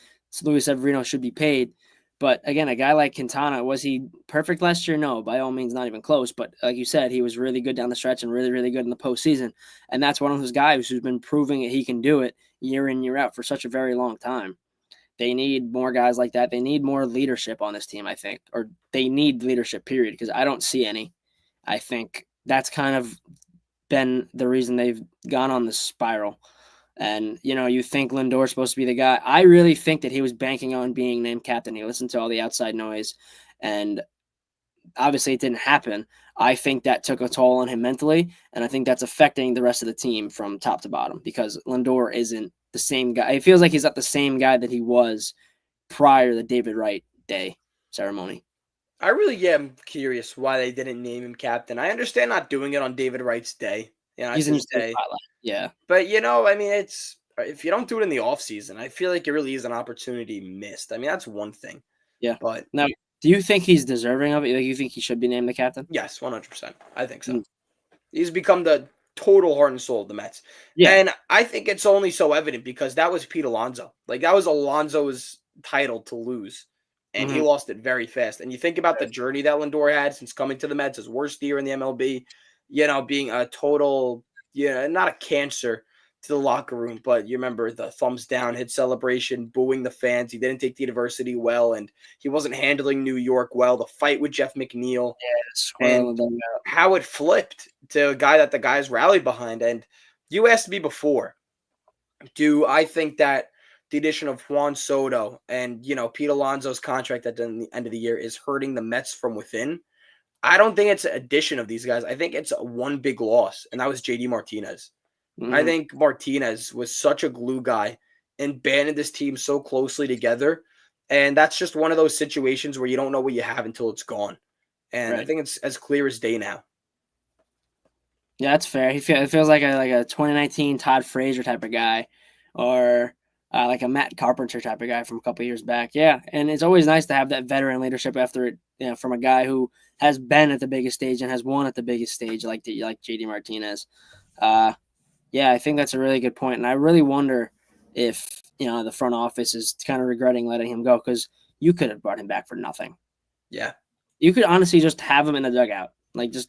Luis Severino should be paid. But again, a guy like Quintana, was he perfect last year? No, by all means, not even close. But like you said, he was really good down the stretch and really, really good in the postseason. And that's one of those guys who's been proving that he can do it year in, year out for such a very long time. They need more guys like that. They need more leadership on this team, I think, or they need leadership, period, because I don't see any. I think that's kind of been the reason they've gone on this spiral. And, you think Lindor's supposed to be the guy. I really think that he was banking on being named captain. He listened to all the outside noise, and obviously it didn't happen. I think that took a toll on him mentally, and I think that's affecting the rest of the team from top to bottom because Lindor isn't the same guy. It feels like he's not the same guy that he was prior to the David Wright Day ceremony. I really am curious why they didn't name him captain. I understand not doing it on David Wright's day. He's It's in his the day. spotlight. Yeah. But, I mean, it's if you don't do it in the offseason, I feel like it really is an opportunity missed. I mean, that's one thing. Yeah. But now, do you think he's deserving of it? Like, you think he should be named the captain? yes, 100%. I think so. He's become the total heart and soul of the Mets. Yeah. And I think it's only so evident because that was Pete Alonso. Like, that was Alonso's title to lose. And he lost it very fast. And you think about the journey that Lindor had since coming to the Mets, his worst year in the MLB, being a total, not a cancer to the locker room, but you remember the thumbs down hit celebration, booing the fans. He didn't take the adversity well, and he wasn't handling New York well. The fight with Jeff McNeil, and how it flipped to a guy that the guys rallied behind. And you asked me before, do I think that the addition of Juan Soto and, Pete Alonso's contract at the end of the year is hurting the Mets from within? I don't think it's an addition of these guys. I think it's one big loss, and that was JD Martinez. I think Martinez was such a glue guy and banded this team so closely together. And that's just one of those situations where you don't know what you have until it's gone. And I think it's as clear as day now. Yeah, that's fair. It feels like a 2019 Todd Frazier type of guy, or like a Matt Carpenter type of guy from a couple of years back. Yeah, and it's always nice to have that veteran leadership after it, from a guy who has been at the biggest stage and has won at the biggest stage, like JD Martinez. Yeah, I think that's a really good point, and I really wonder if the front office is kind of regretting letting him go because you could have brought him back for nothing. Yeah, you could honestly just have him in the dugout, like just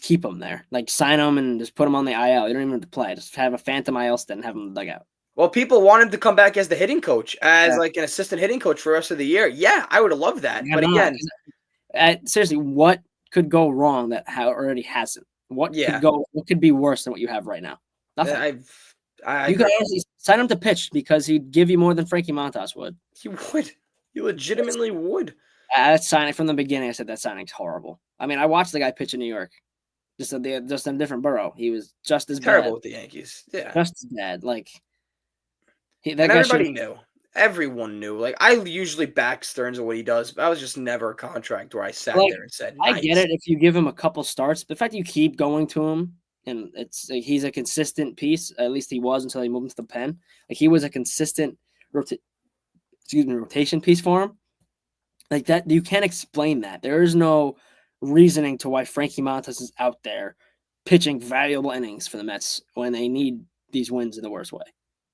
keep him there, like sign him and just put him on the IL. You don't even have to play; just have a phantom IL stint and have him in the dugout. Well, people want him to come back as the hitting coach, as like an assistant hitting coach for the rest of the year. Yeah, I would have loved that. But again, seriously, what could go wrong that already hasn't? What could be worse than what you have right now? Nothing. You could honestly sign him to pitch because he'd give you more than Frankie Montas would. He would. He legitimately would. That signing from the beginning, I said that signing's horrible. I mean, I watched the guy pitch in New York, just in a different borough. He was just as terrible bad. With the Yankees. Yeah, just as bad. Like everybody knew. Everyone knew. Like, I usually back Stearns and what he does, but I was just never a contract where I sat there and said, nice. I get it if you give him a couple starts, but the fact that you keep going to him, and it's like he's a consistent piece. At least he was until he moved into the pen. Like, he was a consistent rotation piece for him. Like that, you can't explain that. There is no reasoning to why Frankie Montas is out there pitching valuable innings for the Mets when they need these wins in the worst way.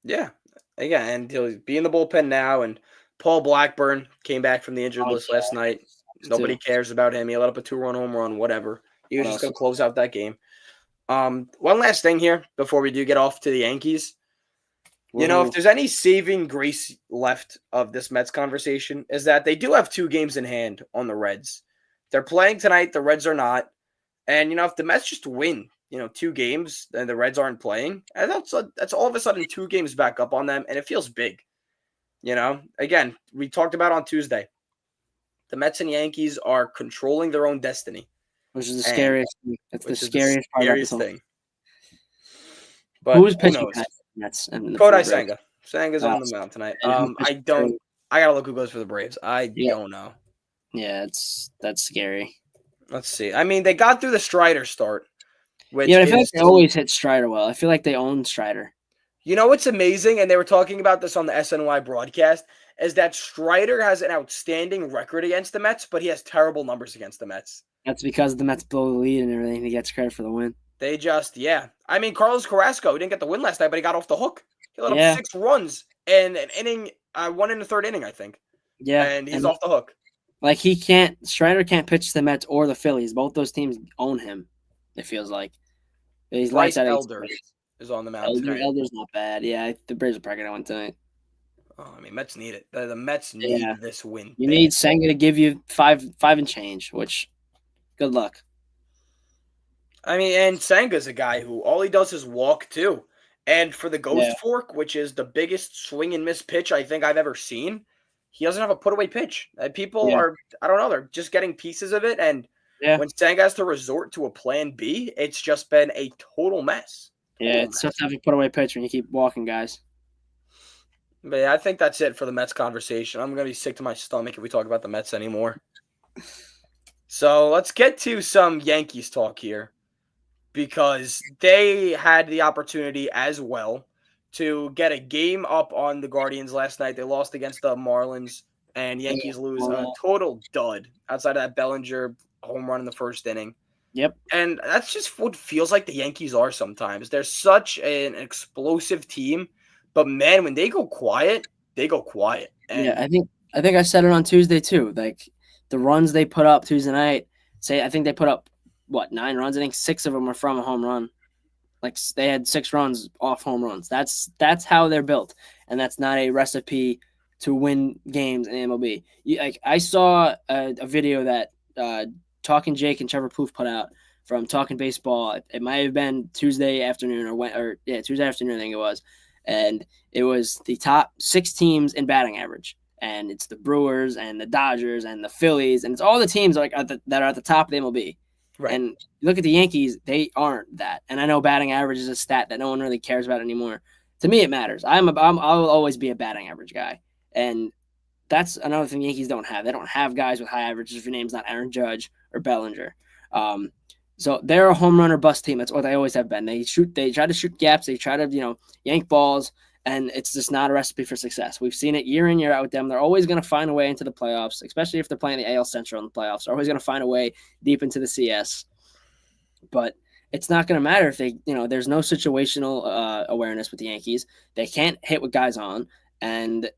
Yeah. Again, and he'll be in the bullpen now. And Paul Blackburn came back from the injured Oh list last night. yeah, Nobody too. cares about him. He let up a 2-run home run, whatever. He was What just else? going to close out that game. One last thing here before we do get off to the Yankees. If Woohoo. there's any saving grace left of this Mets conversation, is that they do have 2 games in hand on the Reds. They're playing tonight. The Reds are not. And if the Mets just win, 2 games, and the Reds aren't playing, and that's all of a sudden 2 games back up on them, and it feels big. Again, we talked about on Tuesday. The Mets and Yankees are controlling their own destiny, Which is the and scariest thing. That's the which is the scariest part about this scariest whole. thing. But Who's who pitching knows? tonight for the Mets and for the Kodai Braves? Senga. Senga's on the mound tonight. And who's I pitching don't. for? I gotta look who goes for the Braves. I Yeah, don't know. yeah, that's scary. Let's see. I mean, they got through the Strider start, which Yeah, but I feel like is they always hit Strider well. I feel like they own Strider. what's amazing, and they were talking about this on the SNY broadcast, is that Strider has an outstanding record against the Mets, but he has terrible numbers against the Mets. That's because the Mets blow the lead and everything. He gets credit for the win. They just, yeah. I mean, Carlos Carrasco didn't get the win last night, but he got off the hook. He let up Yeah, 6 runs in an inning, one in the third inning, I think, yeah, and he's and off the hook. like Strider can't pitch to the Mets or the Phillies. Both those teams own him. It feels like he's lights Bryce out. Elder is on the mound tonight. Elder's not bad. Yeah, the Braves are probably gonna win tonight. Oh, I mean, Mets need it. The Mets Yeah, need this win you bad. need Senga to give you five and change. Which, good luck. I mean, and Senga's a guy who all he does is walk too. And for the Ghost Fork, which is the biggest swing and miss pitch I think I've ever seen, he doesn't have a put away pitch. People are, I don't know, they're just getting pieces of it. And when Senga has to resort to a plan B, it's just been a total mess. It's tough to have a put away pitch when you keep walking, guys. But yeah, I think that's it for the Mets conversation. I'm going to be sick to my stomach if we talk about the Mets anymore. So let's get to some Yankees talk here, because they had the opportunity as well to get a game up on the Guardians last night. They lost against the Marlins, and Yankees lose a total dud outside of that Bellinger home run in the first inning. Yep. And that's just what feels like the Yankees are sometimes. They're such an explosive team, but man, when they go quiet, they go quiet. And yeah, I think I said it on Tuesday too. Like the runs they put up Tuesday night. I think they put up 9 runs. I think 6 of them were from a home run. Like they had 6 runs off home runs. That's how they're built, and that's not a recipe to win games in MLB. I saw a video that Talking Jake and Trevor Plouffe put out from Talking Baseball. It might have been Tuesday afternoon Tuesday afternoon I think it was, and it was the top 6 teams in batting average. And it's the Brewers and the Dodgers and the Phillies, and it's all the teams that are at the top of the MLB. Right. And you look at the Yankees, they aren't that. And I know batting average is a stat that no one really cares about anymore. To me, it matters. I'll always be a batting average guy. And that's another thing the Yankees don't have. They don't have guys with high averages if your name's not Aaron Judge or Bellinger. So they're a home run or bust team. That's what they always have been. They try to shoot gaps. They try to, yank balls. And it's just not a recipe for success. We've seen it year in, year out with them. They're always going to find a way into the playoffs, especially if they're playing the AL Central in the playoffs. They're always going to find a way deep into the CS. But it's not going to matter if they, there's no situational awareness with the Yankees. They can't hit with guys on. And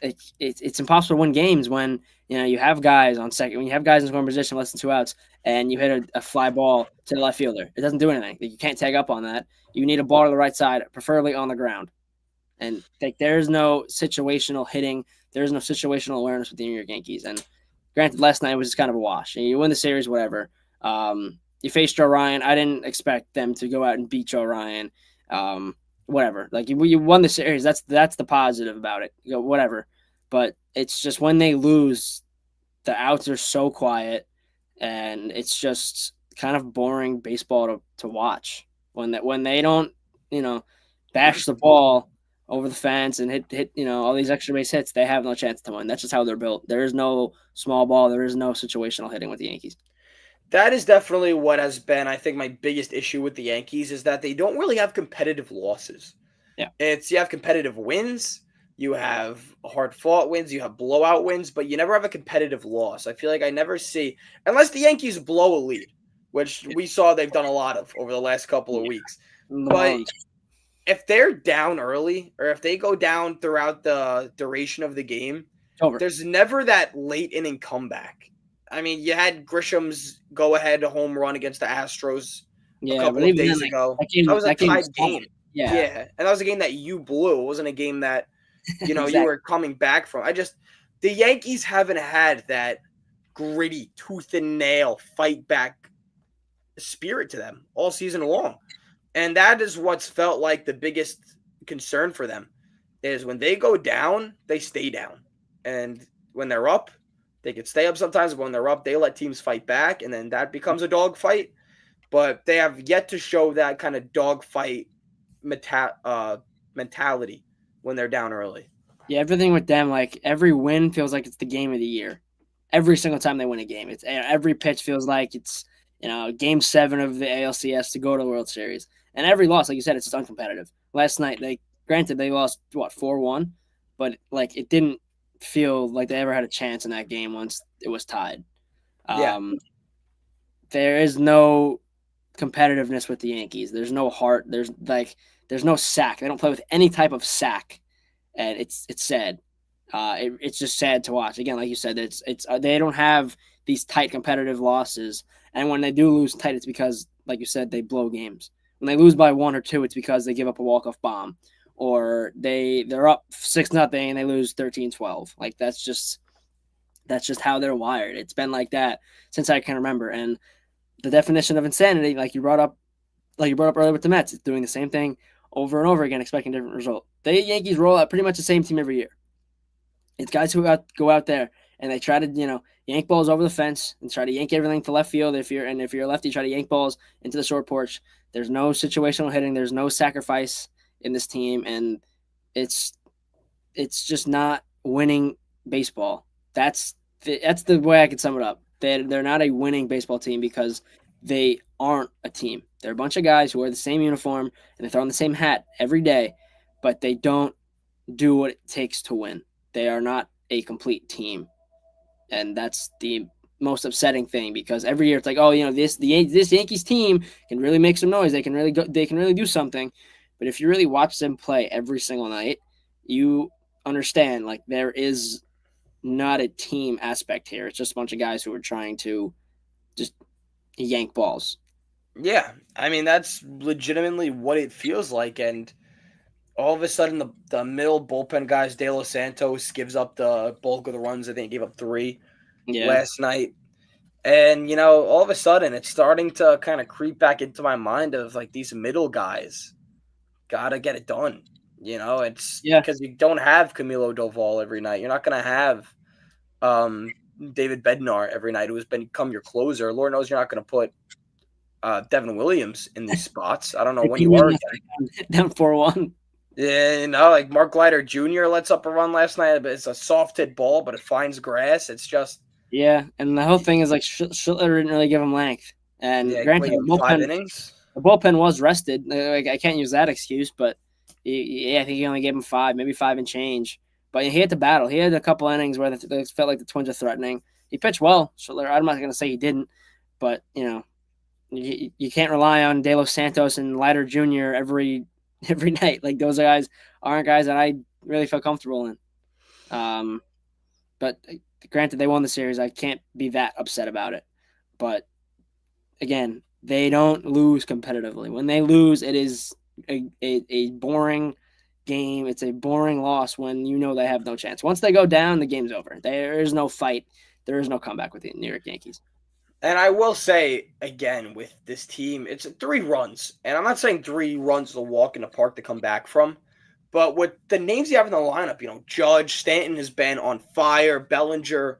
it's impossible to win games when, you have guys on second, when you have guys in scoring position, less than 2 outs, and you hit a fly ball to the left fielder. It doesn't do anything. You can't tag up on that. You need a ball to the right side, preferably on the ground. And there's no situational hitting. There's no situational awareness with the New York Yankees. And granted, last night was just kind of a wash. You win the series, whatever. You face Joe Ryan. I didn't expect them to go out and beat Joe Ryan. Whatever. Like you won the series. That's the positive about it. Whatever. But it's just when they lose, the outs are so quiet, and it's just kind of boring baseball to watch. When they don't, bash the ball over the fence and hit all these extra base hits, they have no chance to win. That's just how they're built. There is no small ball. There is no situational hitting with the Yankees. That is definitely what has been, I think, my biggest issue with the Yankees is that they don't really have competitive losses. Yeah. You have competitive wins, you have hard-fought wins, you have blowout wins, but you never have a competitive loss. I feel like I never see, unless the Yankees blow a lead, which we saw they've done a lot of over the last couple of weeks. But if they're down early or if they go down throughout the duration of the game, It's over. there's never that late inning comeback. I mean, you had Grisham's go ahead home run against the Astros a Yeah, but couple of even then, days like ago. That was a that game was tied game. tied. Yeah, Yeah. And that was a game that you blew. It wasn't a game that, you exactly. were coming back from. The Yankees haven't had that gritty, tooth and nail, fight back spirit to them all season long. And that is what's felt like the biggest concern for them is when they go down, they stay down. And when they're up, they can stay up sometimes. But when they're up, they let teams fight back, and then that becomes a dogfight. But they have yet to show that kind of dogfight mentality when they're down early. Yeah, everything with them, like every win feels like it's the game of the year. Every single time they win a game, it's every pitch feels like it's game 7 of the ALCS to go to the World Series, and every loss, like you said, it's just uncompetitive. Last night, granted they lost 4-1, but like it didn't feel like they ever had a chance in that game once it was tied. Yeah. There is no competitiveness with the Yankees. There's no heart. There's no sack. They don't play with any type of sack, and it's sad. It's just sad to watch. Again, like you said, it's they don't have these tight competitive losses, and when they do lose tight, it's because, like you said, they blow games. When they lose by 1 or 2, it's because they give up a walk-off bomb, or they're up 6-0 and they lose 13-12. Like that's just how they're wired. It's been like that since I can remember. And the definition of insanity, like you brought up earlier with the Mets, it's doing the same thing over and over again, expecting a different result. The Yankees roll out pretty much the same team every year. It's guys who go out there and they try to, yank balls over the fence and try to yank everything to left field. If you're a lefty, try to yank balls into the short porch. There's no situational hitting. There's no sacrifice in this team, and it's just not winning baseball. That's the way I can sum it up. They're not a winning baseball team because they aren't a team. They're a bunch of guys who wear the same uniform and they throw on the same hat every day, but they don't do what it takes to win. They are not a complete team, and that's the most upsetting thing because every year it's like, oh, this Yankees team can really make some noise. They can really do something, but if you really watch them play every single night, you understand like there is not a team aspect here. It's just a bunch of guys who are trying to just yank balls. Yeah. I mean, that's legitimately what it feels like. And all of a sudden, the middle bullpen guys, De Los Santos gives up the bulk of the runs. I think he gave up 3 last night. And, all of a sudden, it's starting to kind of creep back into my mind of, like, these middle guys got to get it done. It's because you don't have Camilo Doval every night. You're not going to have David Bednar every night, who has become your closer. Lord knows you're not going to put Devin Williams in these spots. I don't know when you are down 4-1. Yeah, like Mark Leiter Jr. lets up a run last night, but it's a soft hit ball, but it finds grass. It's just and the whole thing is like Schiller didn't really give him length, and granted, the 5 innings. The bullpen was rested. Like, I can't use that excuse, but I think he only gave him 5, maybe 5 and change. But he had to battle. He had a couple innings where it felt like the Twins are threatening. He pitched well. Schiller, I'm not going to say he didn't, but you can't rely on De Los Santos and Leiter Jr. every night. Like those guys aren't guys that I really feel comfortable in. But granted, they won the series. I can't be that upset about it. But again, they don't lose competitively. When they lose, it is a boring game. It's a boring loss when they have no chance. Once they go down, the game's over. There is no fight. There is no comeback with the New York Yankees. And I will say, again, with this team, it's 3 runs. And I'm not saying 3 runs is a walk in the park to come back from. But with the names you have in the lineup, Judge, Stanton has been on fire, Bellinger,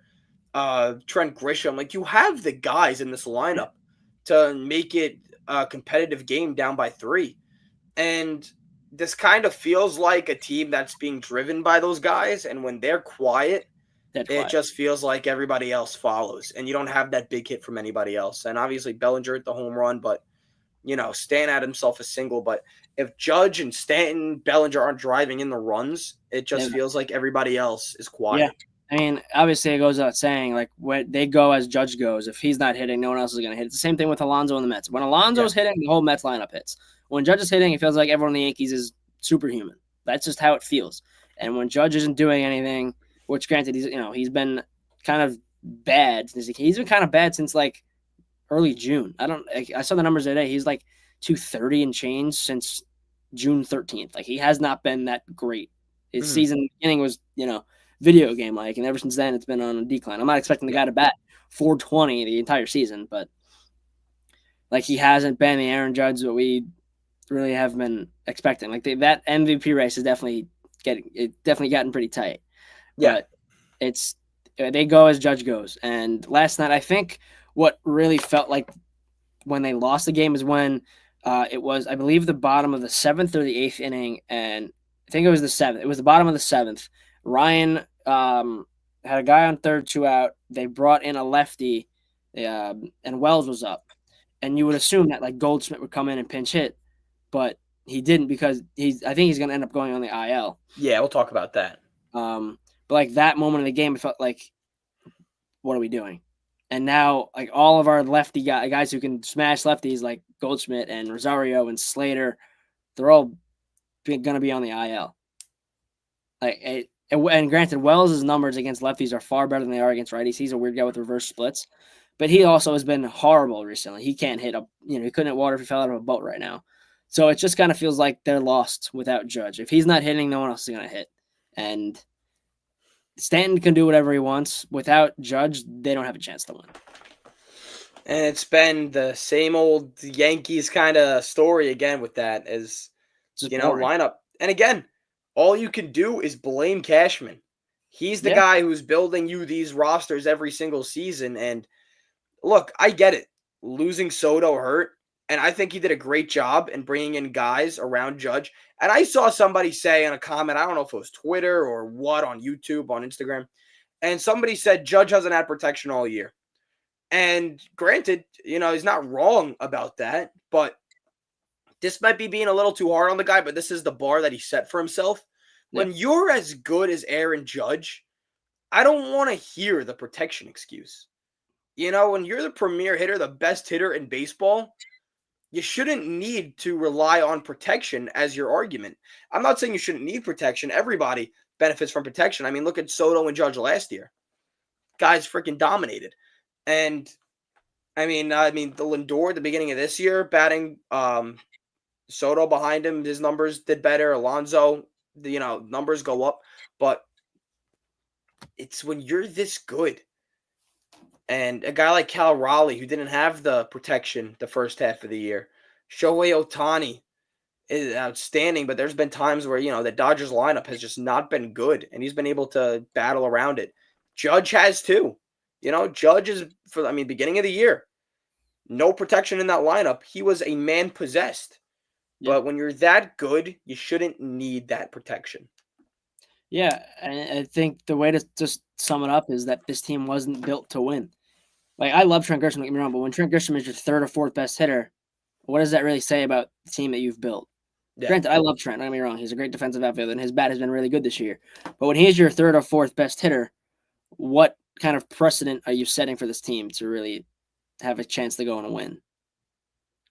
Trent Grisham. Like, you have the guys in this lineup to make it a competitive game down by 3. And this kind of feels like a team that's being driven by those guys. And when they're quiet, it just feels like everybody else follows. And you don't have that big hit from anybody else. And obviously Bellinger hit the home run, but, Stanton had himself a single. But if Judge and Stanton, Bellinger aren't driving in the runs, it just feels like everybody else is quiet. Yeah. I mean, obviously it goes without saying, like, when they go as Judge goes, if he's not hitting, no one else is going to hit. It's the same thing with Alonso and the Mets. When Alonso's hitting, the whole Mets lineup hits. When Judge is hitting, it feels like everyone in the Yankees is superhuman. That's just how it feels. And when Judge isn't doing anything, which granted he's been kind of bad. He's been kind of bad since like early June. I saw the numbers today. He's like 230 and change since June 13th. Like he has not been that great. His season beginning was, video game like, and ever since then it's been on a decline. I'm not expecting the guy to bat 420 the entire season, but like he hasn't been the Aaron Judge that we really have been expecting. Like that MVP race is definitely gotten pretty tight. Yeah. But they go as Judge goes. And last night, I think what really felt like when they lost the game is when it was, I believe, the bottom of the 7th or the 8th inning, and I think it was the 7th. It was the bottom of the 7th. Ryan had a guy on third, 2 out. They brought in a lefty, and Wells was up. And you would assume that like Goldschmidt would come in and pinch hit, but he didn't because I think he's going to end up going on the IL. Yeah, we'll talk about that. But like that moment of the game, it felt like, what are we doing? And now, like all of our lefty guys who can smash lefties, like Goldschmidt and Rosario and Slater, they're all going to be on the IL. And granted, Wells' numbers against lefties are far better than they are against righties. He's a weird guy with reverse splits, but he also has been horrible recently. He can't hit he couldn't hit water if he fell out of a boat right now. So it just kind of feels like they're lost without Judge. If he's not hitting, no one else is going to hit. And Stanton can do whatever he wants. Without Judge, they don't have a chance to win. And it's been the same old Yankees kind of story again with that as, lineup. And again, all you can do is blame Cashman. He's the guy who's building you these rosters every single season. And look, I get it. Losing Soto hurt. And I think he did a great job in bringing in guys around Judge. And I saw somebody say in a comment, I don't know if it was Twitter or what, on YouTube, on Instagram, and somebody said Judge hasn't had protection all year. And granted, he's not wrong about that, but this might be being a little too hard on the guy, but this is the bar that he set for himself. Yeah. When you're as good as Aaron Judge, I don't want to hear the protection excuse. When you're the premier hitter, the best hitter in baseball, you shouldn't need to rely on protection as your argument. I'm not saying you shouldn't need protection. Everybody benefits from protection. I mean, look at Soto and Judge last year. Guys freaking dominated. And I mean, the Lindor at the beginning of this year, batting Soto behind him, his numbers did better. Alonso, numbers go up. But it's when you're this good. And a guy like Cal Raleigh, who didn't have the protection the first half of the year. Shohei Ohtani is outstanding, but there's been times where, the Dodgers lineup has just not been good, and he's been able to battle around it. Judge has too. Judge is, beginning of the year, no protection in that lineup. He was a man possessed. Yeah. But when you're that good, you shouldn't need that protection. Yeah, and I think the way to just sum it up is that this team wasn't built to win. Like, I love Trent Grisham, don't get me wrong, but when Trent Grisham is your third or fourth best hitter, what does that really say about the team that you've built? Yeah. Granted, I love Trent, don't get me wrong. He's a great defensive outfielder, and his bat has been really good this year. But when he's your third or fourth best hitter, what kind of precedent are you setting for this team to really have a chance to go on a win?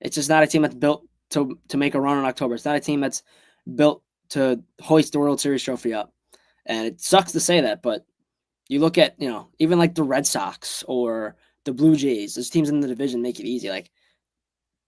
It's just not a team that's built to make a run in October. It's not a team that's built to hoist the World Series trophy up. And it sucks to say that, but you look at, even like the Red Sox or the Blue Jays, those teams in the division make it easy. Like,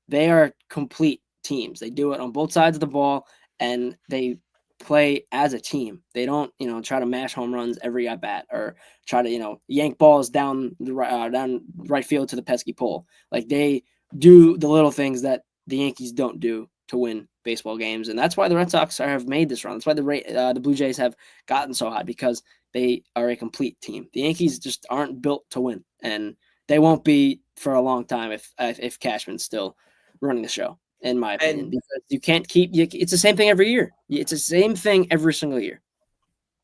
they are complete teams. They do it on both sides of the ball, and they play as a team. They don't, try to mash home runs every at bat or try to, yank balls down right field to the pesky pole. Like, they do the little things that the Yankees don't do to win baseball games, and that's why the Red Sox have made this run. That's why the Blue Jays have gotten so hot, because they are a complete team. The Yankees just aren't built to win, and they won't be for a long time if Cashman's still running the show, in my opinion. Because you can't keep. It's the same thing every year. It's the same thing every single year.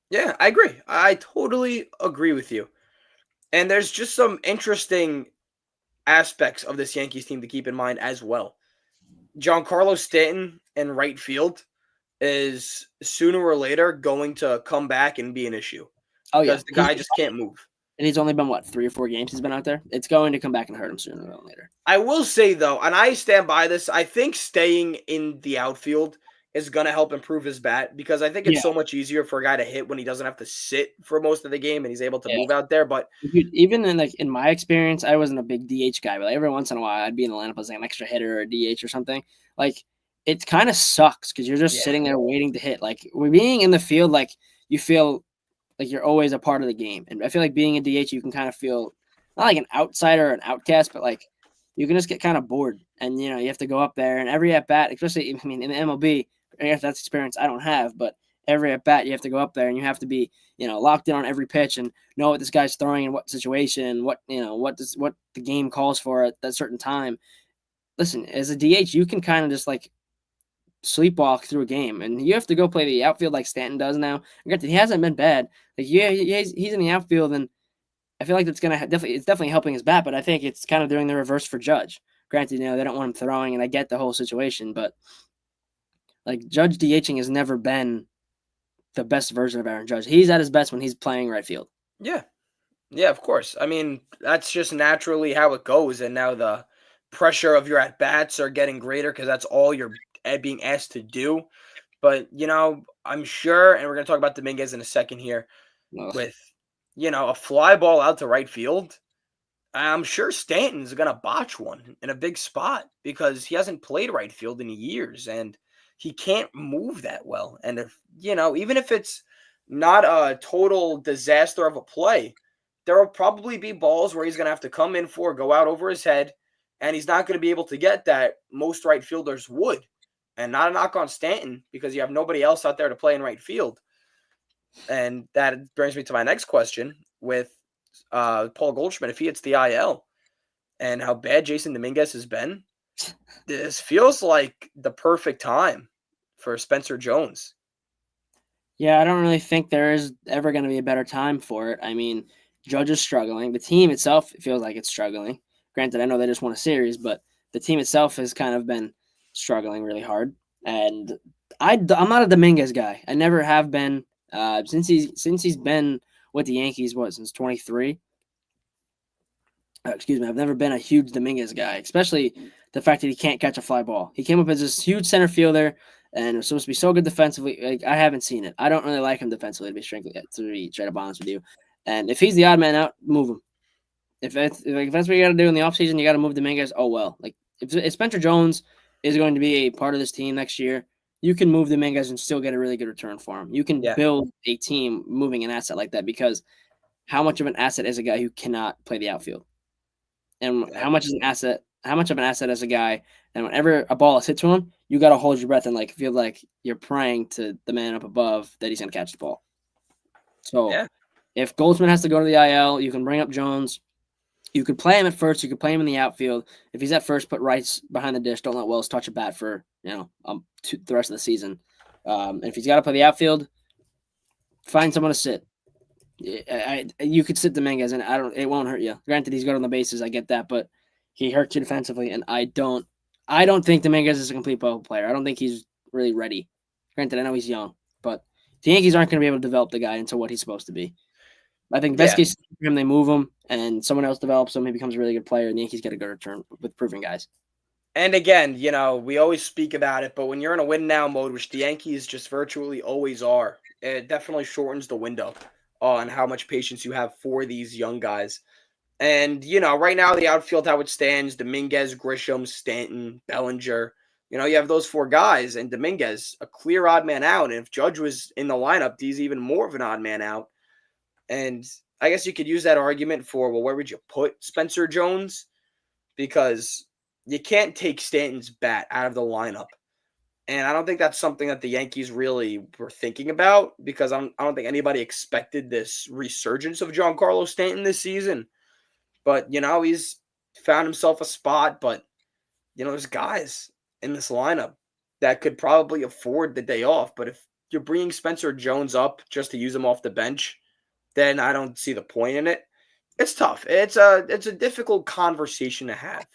Yeah, I agree. I totally agree with you. And there's just some interesting aspects of this Yankees team to keep in mind as well. Giancarlo Stanton in right field is sooner or later going to come back and be an issue. Oh, yeah. Because the guy just can't move. And he's only been, what, 3 or 4 games he's been out there? It's going to come back and hurt him sooner or later. I will say, though, and I stand by this, I think staying in the outfield is going to help improve his bat because I think it's Yeah, so much easier for a guy to hit when he doesn't have to sit for most of the game and he's able to yeah. move out there. But Dude, even in my experience, I wasn't a big DH guy, but like every once in a while, I'd be in the lineup as like an extra hitter or a DH or something. Like it kind of sucks because you're just yeah, sitting there waiting to hit. Like we're being in the field, like you feel like you're always a part of the game, and I feel like being a DH, you can kind of feel not like an outsider or an outcast, but like you can just get kind of bored, and you have to go up there and every at bat, especially I mean in the MLB, I guess that's experience I don't have, but every at bat you have to go up there and you have to be locked in on every pitch and know what this guy's throwing in what situation and what what the game calls for at that certain time. Listen, as a DH, you can kind of just like sleepwalk through a game, and you have to go play the outfield like Stanton does now. Granted, he hasn't been bad. Like yeah, he's in the outfield, and I feel like that's gonna it's definitely helping his bat. But I think it's kind of doing the reverse for Judge. Granted, they don't want him throwing, and I get the whole situation, but like Judge DHing has never been the best version of Aaron Judge. He's at his best when he's playing right field. yeah, yeah, of course. I mean, that's just naturally how it goes. And now the pressure of your at bats are getting greater because that's all you're being asked to do. But, I'm sure, and we're going to talk about Dominguez in a second here, Ugh. with, a fly ball out to right field. I'm sure Stanton's going to botch one in a big spot because he hasn't played right field in years and he can't move that well. And if, even if it's not a total disaster of a play, there will probably be balls where he's going to have to come in for, go out over his head, and he's not going to be able to get that most right fielders would. And not a knock on Stanton because you have nobody else out there to play in right field. And that brings me to my next question with Paul Goldschmidt. If he hits the IL and how bad Jason Dominguez has been, this feels like the perfect time for Spencer Jones. Yeah, I don't really think there is ever going to be a better time for it. I mean, Judge is struggling. The team itself feels like it's struggling. Granted, I know they just won a series, but the team itself has kind of been struggling really hard. And I'm not a Dominguez guy. I never have been since he's been with the Yankees. What, since 23? Excuse me. I've never been a huge Dominguez guy, especially the fact that he can't catch a fly ball. He came up as this huge center fielder and was supposed to be so good defensively. Like, I haven't seen it. I don't really like him defensively, to be straight up honest with you. And if he's the odd man out, move him. If that's what you got to do in the offseason, you got to move Dominguez. Oh well. Like if Spencer Jones is going to be a part of this team next year, you can move Dominguez and still get a really good return for him. You can Yeah, build a team moving an asset like that because how much of an asset is a guy who cannot play the outfield? And how exactly. much is an asset? How much of an asset is a guy? And whenever a ball is hit to him, you got to hold your breath and like feel like you're praying to the man up above that he's going to catch the ball. So Yeah, if Goldsman has to go to the IL, you can bring up Jones. You could play him at first. You could play him in the outfield. If he's at first, put Rice behind the dish. Don't let Wells touch a bat for the rest of the season. And if he's got to play the outfield, find someone to sit. You could sit Dominguez, and it won't hurt you. Granted, he's good on the bases. I get that, but he hurts you defensively, and I don't think Dominguez is a complete ball player. I don't think he's really ready. Granted, I know he's young, but the Yankees aren't going to be able to develop the guy into what he's supposed to be. I think best yeah. case for him, they move him, and someone else develops him. He becomes a really good player, and the Yankees get a good return with proven guys. And again, we always speak about it, but when you're in a win now mode, which the Yankees just virtually always are, it definitely shortens the window on how much patience you have for these young guys. And, right now, the outfield, how it stands, Dominguez, Grisham, Stanton, Bellinger, you have those four guys, and Dominguez, a clear odd man out. And if Judge was in the lineup, he's even more of an odd man out. And I guess you could use that argument for, well, where would you put Spencer Jones? Because you can't take Stanton's bat out of the lineup. And I don't think that's something that the Yankees really were thinking about because I don't think anybody expected this resurgence of Giancarlo Stanton this season. But, he's found himself a spot. But, there's guys in this lineup that could probably afford the day off. But if you're bringing Spencer Jones up just to use him off the bench, then I don't see the point in it. It's tough. It's a difficult conversation to have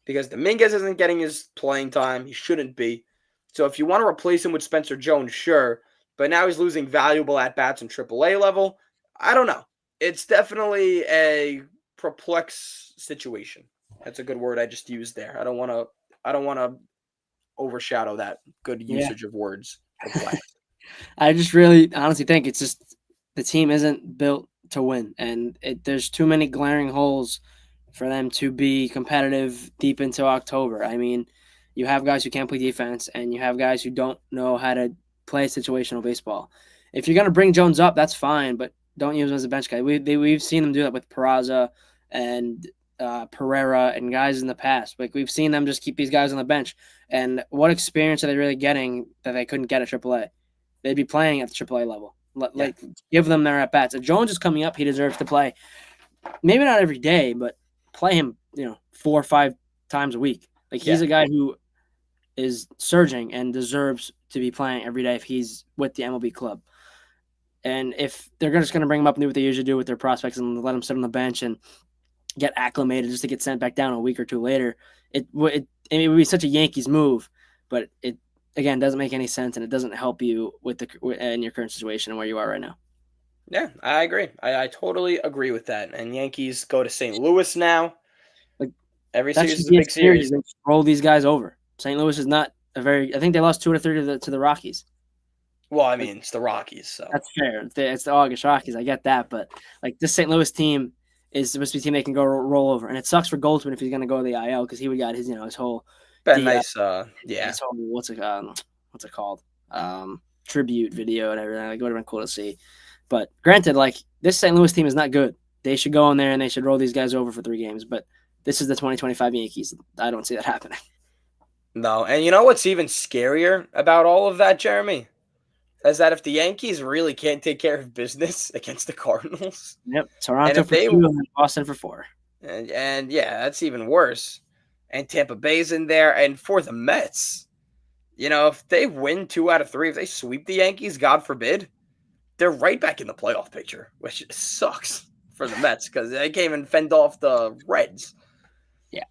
because Dominguez isn't getting his playing time. He shouldn't be. So if you want to replace him with Spencer Jones, sure. But now he's losing valuable at-bats in AAA level. I don't know. it's definitely a perplex situation. That's a good word I just used there. I don't want to overshadow that good Yeah. usage of words. Perplex. I just really honestly think it's just the team isn't built to win, and there's too many glaring holes for them to be competitive deep into October. I mean, you have guys who can't play defense, and you have guys who don't know how to play situational baseball. If you're gonna bring Jones up, that's fine, but don't use him as a bench guy. We've seen them do that with Peraza and Pereira and guys in the past. Like we've seen them just keep these guys on the bench. And what experience are they really getting that they couldn't get at AAA? They'd be playing at the AAA level. Like give them their at bats. If Jones is coming up, he deserves to play. Maybe not every day, but play him, 4 or 5 times a week. Like he's a guy who is surging and deserves to be playing every day if he's with the MLB club. And if they're just going to bring him up and do what they usually do with their prospects and let him sit on the bench and get acclimated just to get sent back down a week or two later, it would be such a Yankees move, but it again doesn't make any sense and it doesn't help you in your current situation and where you are right now. Yeah, I agree. I totally agree with that. And Yankees go to St. Louis now. Like every that series should is a be big series. They roll these guys over. St. Louis is not a very. I think they lost 2 or 3 to the Rockies. Well, I mean, it's the Rockies, so that's fair. It's the August Rockies. I get that, but like this St. Louis team is supposed to be a team they can go roll over, and it sucks for Goldman if he's going to go to the IL because he would got his his whole been nice. his whole what's it called tribute video and everything. Like it would have been cool to see. But granted, like this St. Louis team is not good. They should go in there and they should roll these guys over for 3 games. But this is the 2025 Yankees. I don't see that happening. No, and you know what's even scarier about all of that, Jeremy? Is that if the Yankees really can't take care of business against the Cardinals, yep, Toronto for 2 and Boston for 4, and yeah, that's even worse. And Tampa Bay's in there, and for the Mets, if they win 2 out of 3, if they sweep the Yankees, God forbid, they're right back in the playoff picture, which sucks for the Mets because they can't even fend off the Reds. Yeah.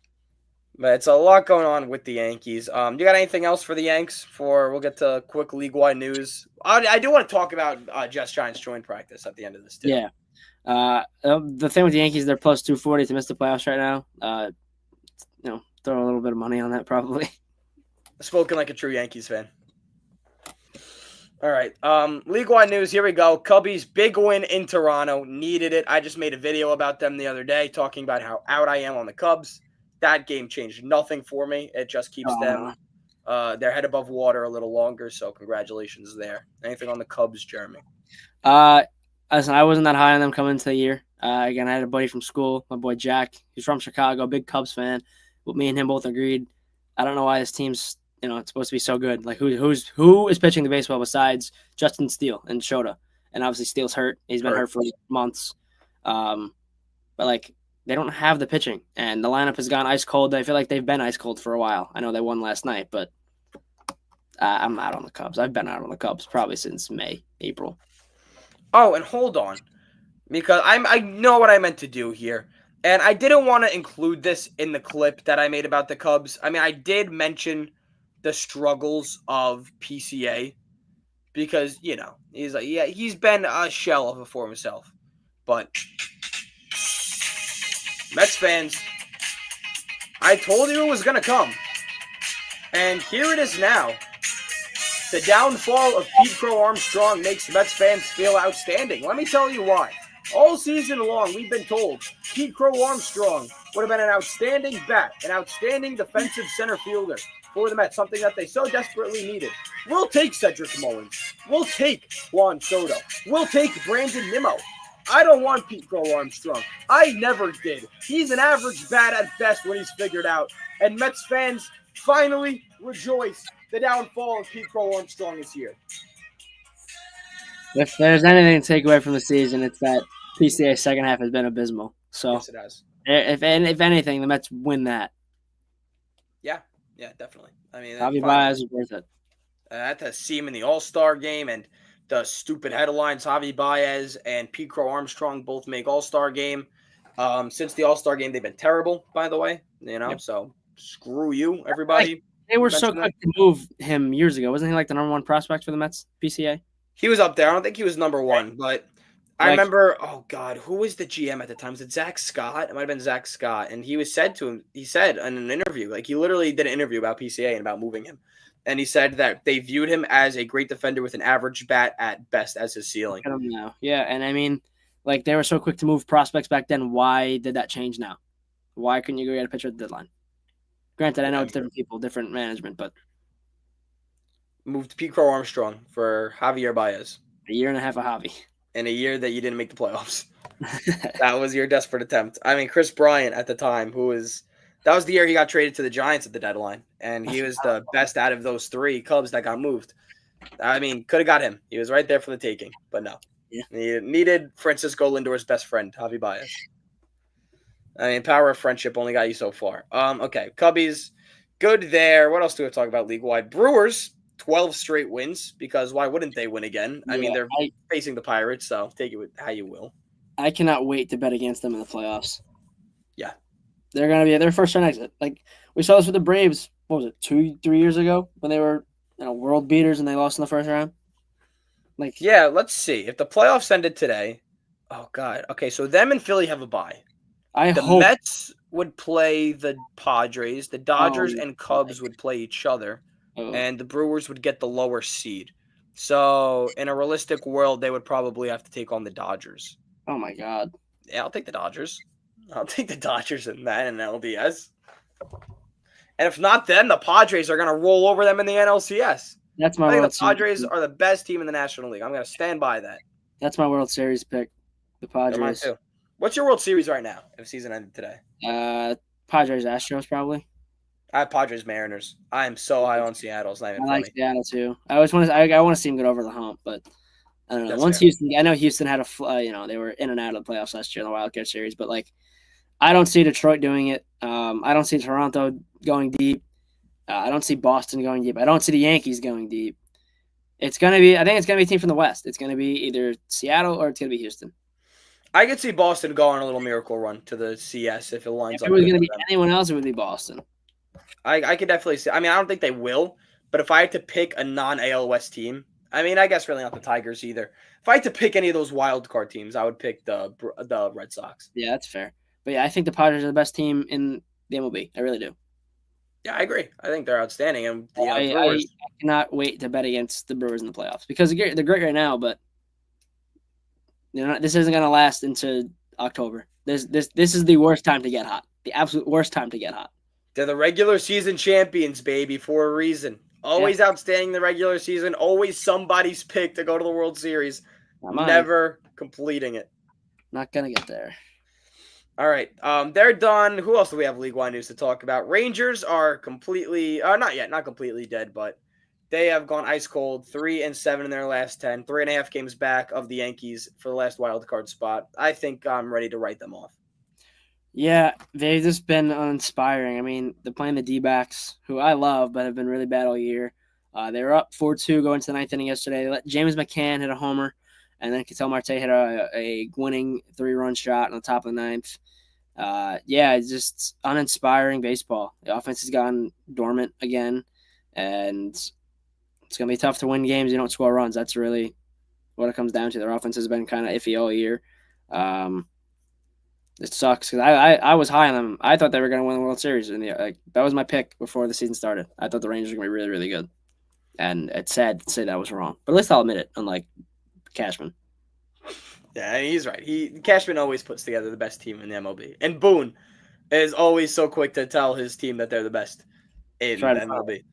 But it's a lot going on with the Yankees. Do you got anything else for the Yanks? We'll get to quick league-wide news. I do want to talk about Jess Giants joint practice at the end of this, too. Yeah. The thing with the Yankees, they're plus 240 to miss the playoffs right now. Throw a little bit of money on that probably. Spoken like a true Yankees fan. All right. League-wide news. Here we go. Cubbies, big win in Toronto. Needed it. I just made a video about them the other day talking about how out I am on the Cubs. That game changed nothing for me. It just keeps them their head above water a little longer. So congratulations there. Anything on the Cubs, Jeremy? Listen, I wasn't that high on them coming into the year. Again, I had a buddy from school, my boy Jack. He's from Chicago, big Cubs fan. But me and him both agreed. I don't know why this team's it's supposed to be so good. Like who is pitching the baseball besides Justin Steele and Shota? And obviously Steele's hurt. He's been hurt for months. But like they don't have the pitching, and the lineup has gone ice cold. I feel like they've been ice cold for a while. I know they won last night, but I'm out on the Cubs. I've been out on the Cubs probably since May, April. Oh, and hold on, because I know what I meant to do here, and I didn't want to include this in the clip that I made about the Cubs. I mean, I did mention the struggles of PCA because he's been a shell of a former himself, but Mets fans, I told you it was going to come. And here it is now. The downfall of Pete Crow Armstrong makes Mets fans feel outstanding. Let me tell you why. All season long, we've been told Pete Crow Armstrong would have been an outstanding bat, an outstanding defensive center fielder for the Mets, something that they so desperately needed. We'll take Cedric Mullins. We'll take Juan Soto. We'll take Brandon Nimmo. I don't want Pete Crow Armstrong. I never did. He's an average bat at best when he's figured out. And Mets fans finally rejoice. The downfall of Pete Crow Armstrong is here. If there's anything to take away from the season, it's that PCA's second half has been abysmal. So yes, it has. If anything, the Mets win that. Yeah, definitely. I mean, Javi Baez is worth it. I had to see him in the All-Star game, and the stupid headlines, Javi Baez and Pete Crow Armstrong both make All-Star game. Since the All-Star game, they've been terrible, by the way. So screw you, everybody. They were so quick to move him years ago. Wasn't he like the number 1 prospect for the Mets, PCA? He was up there. I don't think he was number 1, but I remember, oh God, who was the GM at the time? Was it Zach Scott? It might have been Zach Scott. And he said in an interview, like he literally did an interview about PCA and about moving him. And he said that they viewed him as a great defender with an average bat at best as his ceiling. I don't know. Yeah, and I mean, like they were so quick to move prospects back then. Why did that change now? Why couldn't you go get a pitcher at the deadline? Granted, I know it's different people, different management, but moved Pete Crow Armstrong for Javier Baez. A year and a half of Javi. In a year that you didn't make the playoffs. That was your desperate attempt. I mean, Chris Bryant at the time, that was the year he got traded to the Giants at the deadline, and he was the best out of those 3 Cubs that got moved. I mean, could have got him. He was right there for the taking, but no. Yeah. He needed Francisco Lindor's best friend, Javi Baez. I mean, power of friendship only got you so far. Okay, Cubbies, good there. What else do we talk about league-wide? Brewers, 12 straight wins, because why wouldn't they win again? I mean, they're facing the Pirates, so take it with how you will. I cannot wait to bet against them in the playoffs. Yeah. They're going to be their first round exit. Like, we saw this with the Braves, what was it, 2-3 years ago, when they were world beaters and they lost in the first round? Like, yeah, let's see. If the playoffs ended today, oh, God. Okay, so them and Philly have a bye. The Mets would play the Padres. The Dodgers and Cubs would play each other. And the Brewers would get the lower seed. So, in a realistic world, they would probably have to take on the Dodgers. Oh, my God. Yeah, I'll take the Dodgers. I'll take the Dodgers in that in LDS. And if not them, the Padres are going to roll over them in the NLCS. That's my I think World the Padres are the best team in the National League. I'm going to stand by that. That's my World Series pick, the Padres. Mine too. What's your World Series right now if season ended today? Padres Astros, probably. I have Padres Mariners. I am so high on Seattle. It's not even I funny. like Seattle too. I always want to. I want to see them get over the hump, but I don't know. That's Once fair. Houston, I know Houston had they were in and out of the playoffs last year in the Wild Card Series, but like, I don't see Detroit doing it. I don't see Toronto going deep. I don't see Boston going deep. I don't see the Yankees going deep. It's gonna be. I think it's gonna be a team from the West. It's gonna be either Seattle or it's gonna be Houston. I could see Boston go on a little miracle run to the CS if it lines up. If it was gonna be anyone else, it would be Boston. I could definitely see. I mean, I don't think they will, but if I had to pick a non-AL West team, I mean, I guess really not the Tigers either. If I had to pick any of those wild card teams, I would pick the Red Sox. Yeah, that's fair. But yeah, I think the Padres are the best team in the MLB. I really do. Yeah, I agree. I think they're outstanding. And I cannot wait to bet against the Brewers in the playoffs because they're great right now, but this isn't going to last into October. This is the worst time to get hot. The absolute worst time to get hot. They're the regular season champions, baby, for a reason. Always outstanding in the regular season. Always somebody's pick to go to the World Series. Never completing it. Not going to get there. All right. They're done. Who else do we have league-wide news to talk about? Rangers are completely not yet, not completely dead, but they have gone ice cold. 3-7 in their last 10. 3.5 games back of the Yankees for the last wild card spot. I think I'm ready to write them off. Yeah, they've just been uninspiring. I mean, they're playing the D-backs, who I love, but have been really bad all year. They were up 4-2 going to the ninth inning yesterday. They let James McCann hit a homer, and then Ketel Marte hit a winning 3-run shot on the top of the ninth. It's just uninspiring baseball. The offense has gone dormant again, and it's going to be tough to win games. You don't score runs. That's really what it comes down to. Their offense has been kind of iffy all year. It sucks because I was high on them. I thought they were going to win the World Series. That was my pick before the season started. I thought the Rangers were going to be really, really good. And it's sad to say that I was wrong. But at least I'll admit it, unlike Cashman. Yeah, he's right. Cashman always puts together the best team in the MLB. And Boone is always so quick to tell his team that they're the best in the MLB.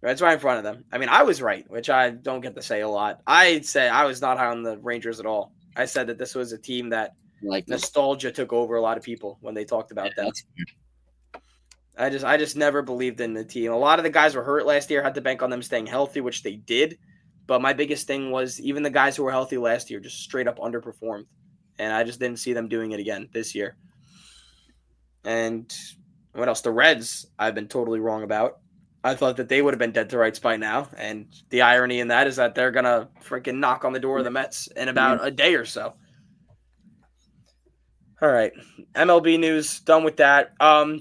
It's right in front of them. I mean, I was right, which I don't get to say a lot. I'd say I was not high on the Rangers at all. I said that this was a team that nostalgia took over a lot of people when they talked about them. I just never believed in the team. A lot of the guys were hurt last year, had to bank on them staying healthy, which they did. But my biggest thing was even the guys who were healthy last year just straight up underperformed. And I just didn't see them doing it again this year. And what else? The Reds, I've been totally wrong about. I thought that they would have been dead to rights by now. And the irony in that is that they're going to freaking knock on the door of the Mets in about a day or so. All right. MLB news, done with that.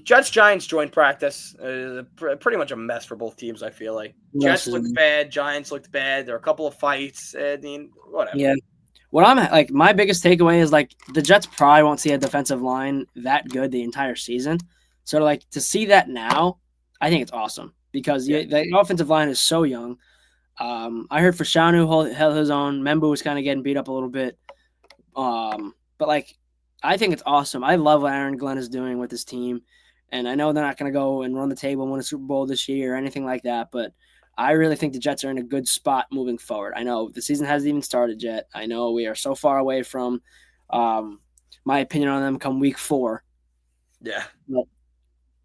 Jets-Giants joint practice. Pretty much a mess for both teams, I feel like. Jets looked bad. Giants looked bad. There were a couple of fights. I mean, whatever. Yeah. what I'm like, my biggest takeaway is like the Jets probably won't see a defensive line that good the entire season. So like to see that now, I think it's awesome because the offensive line is so young. I heard Fashanu held his own. Membu was kind of getting beat up a little bit. But like, I think it's awesome. I love what Aaron Glenn is doing with his team. And I know they're not going to go and run the table and win a Super Bowl this year or anything like that. But I really think the Jets are in a good spot moving forward. I know the season hasn't even started yet. I know we are so far away from my opinion on them come week 4. Yeah. But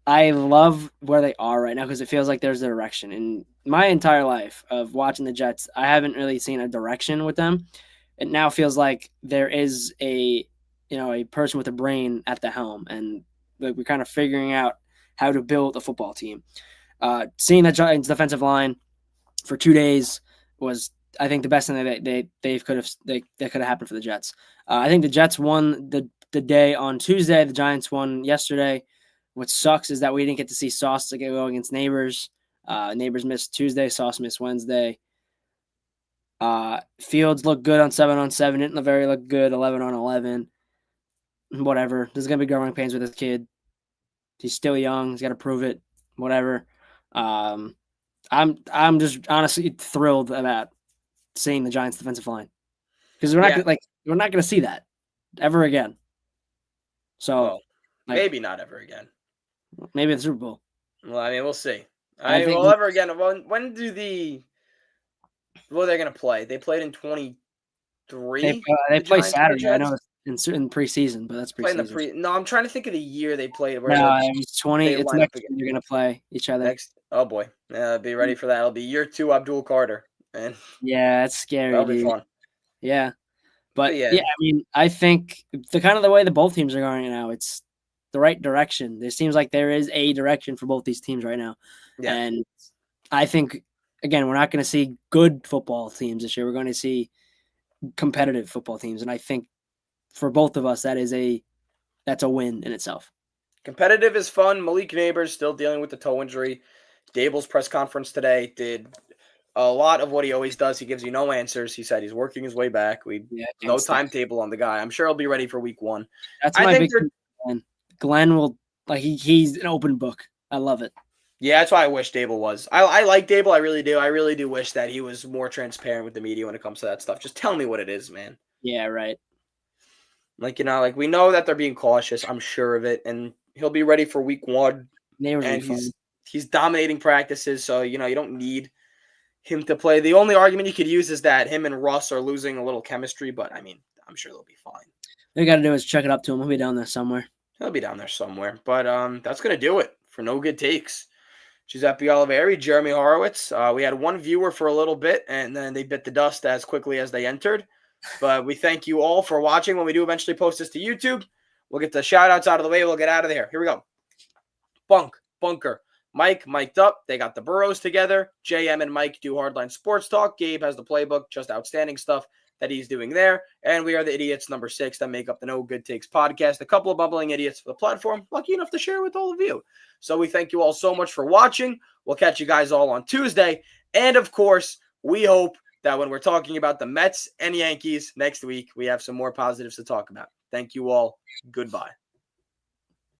I love where they are right now because it feels like there's a direction. In my entire life of watching the Jets, I haven't really seen a direction with them. It now feels like there is a person with a brain at the helm, and like we're kind of figuring out how to build a football team. Seeing the Giants defensive line for 2 days was, I think, the best thing that could have happened for the Jets. I think the Jets won the day on Tuesday. The Giants won yesterday. What sucks is that we didn't get to see Sauce to go against Neighbors. Neighbors missed Tuesday. Sauce missed Wednesday. Fields looked good on 7-on-7. Didn't very look good 11-on-11. Whatever. There's gonna be growing pains with this kid. He's still young. He's got to prove it. Whatever. I'm just honestly thrilled about seeing the Giants defensive line because we're not gonna see that ever again. So maybe not ever again. Maybe the Super Bowl. Well, I mean, we'll see. Ever again. When do they're gonna play? They played in 23. They play Saturday. I know in preseason, but that's preseason. No, I'm trying to think of the year they played. Where it was 20. It's next year they're gonna play each other. Oh boy, be ready for that. It'll be year 2 Abdul Carter, and yeah, that's scary. That'll be fun. Yeah, but yeah, I mean, I think the way that both teams are going right now, it's the right direction. There seems like there is a direction for both these teams right now, and I think again we're not going to see good football teams this year. We're going to see competitive football teams, and I think for both of us that's a win in itself. Competitive is fun. Malik Neighbors still dealing with the toe injury. Dable's press conference today did a lot of what he always does. He gives you no answers. He said he's working his way back. No timetable on the guy. I'm sure he'll be ready for week 1. That's my big thing. Glenn will he's an open book. I love it. Yeah, that's why I wish Dable was. I like Dable. I really do. I really do wish that he was more transparent with the media when it comes to that stuff. Just tell me what it is, man. Yeah, right. We know that they're being cautious. I'm sure of it, and he'll be ready for week 1. And he's dominating practices, so you don't need him to play. The only argument you could use is that him and Russ are losing a little chemistry, but I mean, I'm sure they'll be fine. All you got to do is check it up to him. He'll be down there somewhere. But that's gonna do it for No Good Takes. Giuseppe Oliveri, Jeremy Horowitz. We had one viewer for a little bit, and then they bit the dust as quickly as they entered. But we thank you all for watching. When we do eventually post this to YouTube, we'll get the shout-outs out of the way. We'll get out of there. Here we go. Bunker. Mike, mic'd up. They got the Burrows together. JM and Mike do Hardline Sports Talk. Gabe has the playbook. Just outstanding stuff that he's doing there. And we are the idiots, number 6, that make up the No Good Takes podcast. A couple of bumbling idiots for the platform. Lucky enough to share with all of you. So we thank you all so much for watching. We'll catch you guys all on Tuesday. And, of course, we hope that when we're talking about the Mets and Yankees next week, we have some more positives to talk about. Thank you all. Goodbye.